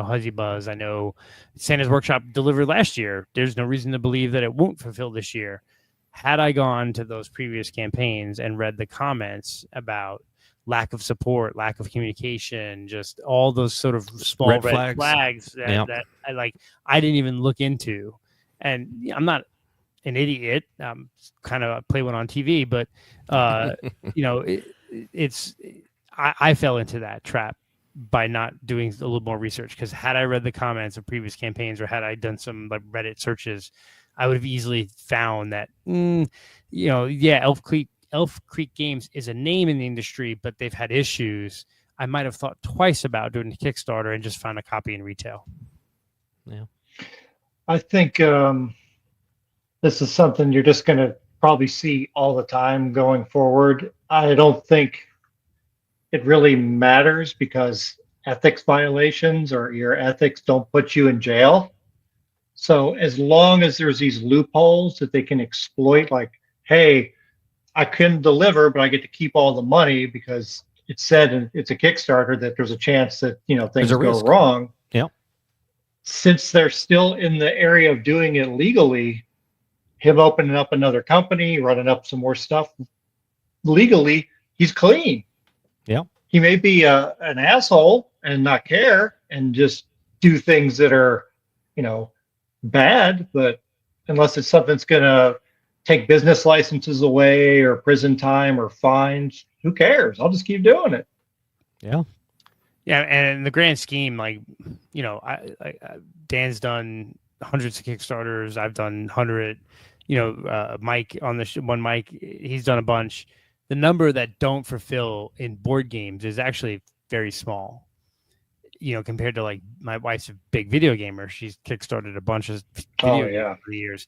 Huzzy Buzz. I know Santa's Workshop delivered last year. There's no reason to believe that it won't fulfill this year. Had I gone to those previous campaigns and read the comments about lack of support, lack of communication, just all those sort of small red flags that I didn't even look into. And I'm not an idiot. Kind of play one on TV, but I fell into that trap by not doing a little more research. Because had I read the comments of previous campaigns, or had I done some Reddit searches, I would have easily found that Elf Creek Games is a name in the industry, but they've had issues. I might have thought twice about doing a Kickstarter and just found a copy in retail. Yeah, I think this is something you're just going to probably see all the time going forward. I don't think it really matters, because ethics violations or your ethics don't put you in jail. So as long as there's these loopholes that they can exploit, like, hey, I couldn't deliver, but I get to keep all the money because it said it's a Kickstarter that there's a chance that things go wrong. Yeah. Since they're still in the area of doing it legally, him opening up another company, running up some more stuff legally, he's clean. Yeah. He may be an asshole and not care and just do things that are, bad, but unless it's something that's going to take business licenses away or prison time or fines, who cares? I'll just keep doing it. Yeah. Yeah, and in the grand scheme, Dan's done hundreds of Kickstarters. I've done 100. Mike on the one Mike, he's done a bunch. The number that don't fulfill in board games is actually very small. Compared to my wife's a big video gamer. She's kickstarted a bunch of video games over the years.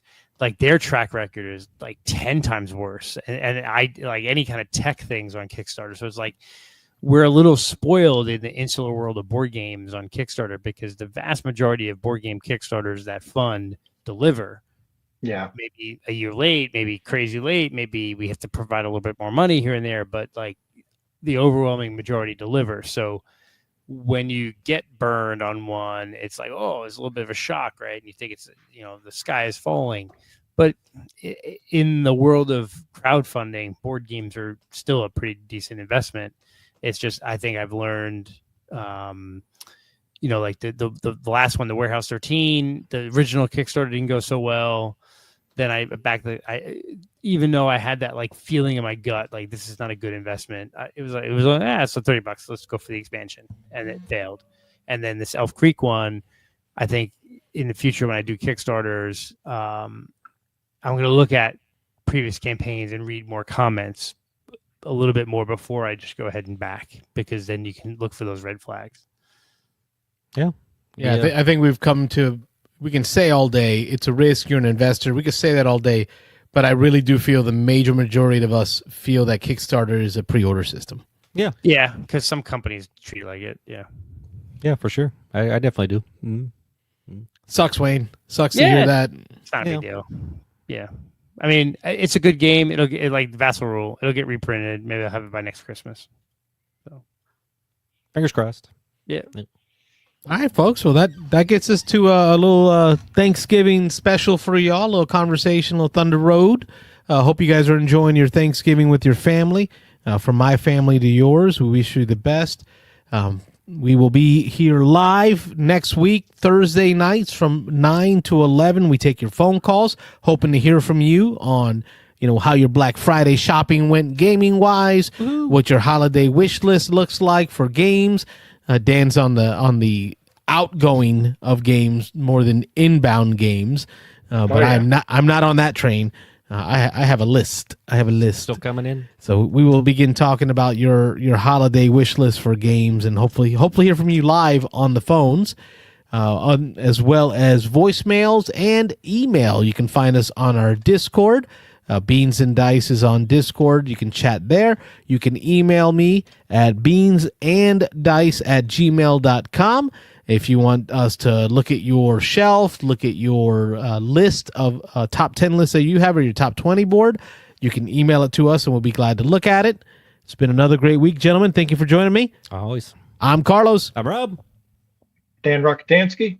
Their track record is 10 times worse. And I like any kind of tech things on Kickstarter. So it's we're a little spoiled in the insular world of board games on Kickstarter, because the vast majority of board game Kickstarters that fund deliver. Yeah. Maybe a year late, maybe crazy late, maybe we have to provide a little bit more money here and there, but the overwhelming majority deliver. So when you get burned on one, it's it's a little bit of a shock, right? And you think it's, the sky is falling. But in the world of crowdfunding, board games are still a pretty decent investment. It's just, I think I've learned, the last one, the Warehouse 13, the original Kickstarter didn't go so well. Then even though I had that feeling in my gut, this is not a good investment. It was so $30. Let's go for the expansion, and it failed. And then this Elf Creek one, I think in the future when I do Kickstarters, I'm going to look at previous campaigns and read more comments a little bit more before I just go ahead and back, because then you can look for those red flags. Yeah. Yeah, Yeah. I think we've come to. We can say all day it's a risk. You're an investor. We could say that all day, but I really do feel the major majority of us feel that Kickstarter is a pre-order system. Yeah, because some companies treat it like it. Yeah. Yeah, for sure. I definitely do. Mm-hmm. Sucks, Wayne. Sucks to Yeah. hear that. It's not a big deal. Yeah. I mean, it's a good game. It'll get like Vassal Rule. It'll get reprinted. Maybe I'll have it by next Christmas. Fingers crossed. Yeah. All right, folks. Well, that gets us to a little Thanksgiving special for y'all. A little conversation, a little Thunder Road. Hope you guys are enjoying your Thanksgiving with your family. From my family to yours, we wish you the best. We will be here live next week, Thursday nights from 9 to 11. We take your phone calls, hoping to hear from you on, how your Black Friday shopping went gaming-wise, what your holiday wish list looks like for games. Dan's on the outgoing of games more than inbound games, but yeah. I'm not on that train. I have a list. Still coming in. So we will begin talking about your holiday wish list for games, and hopefully hear from you live on the phones, as well as voicemails and email. You can find us on our Discord. Beans and Dice is on Discord. You can chat there. You can email me at beansanddice@gmail.com. If you want us to look at your shelf, look at your list of top 10 lists that you have, or your top 20 board, you can email it to us and we'll be glad to look at it. It's been another great week, gentlemen. Thank you for joining me. Always. I'm Carlos. I'm Rob. Dan Rokotansky.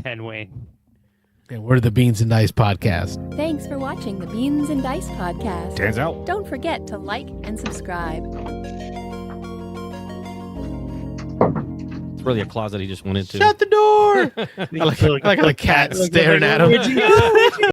And Wayne. And we're the Beans and Dice Podcast. Thanks for watching the Beans and Dice podcast. Dan's out. Don't forget to like and subscribe. It's really a closet he just went into. Shut the door. I like a cat staring at him.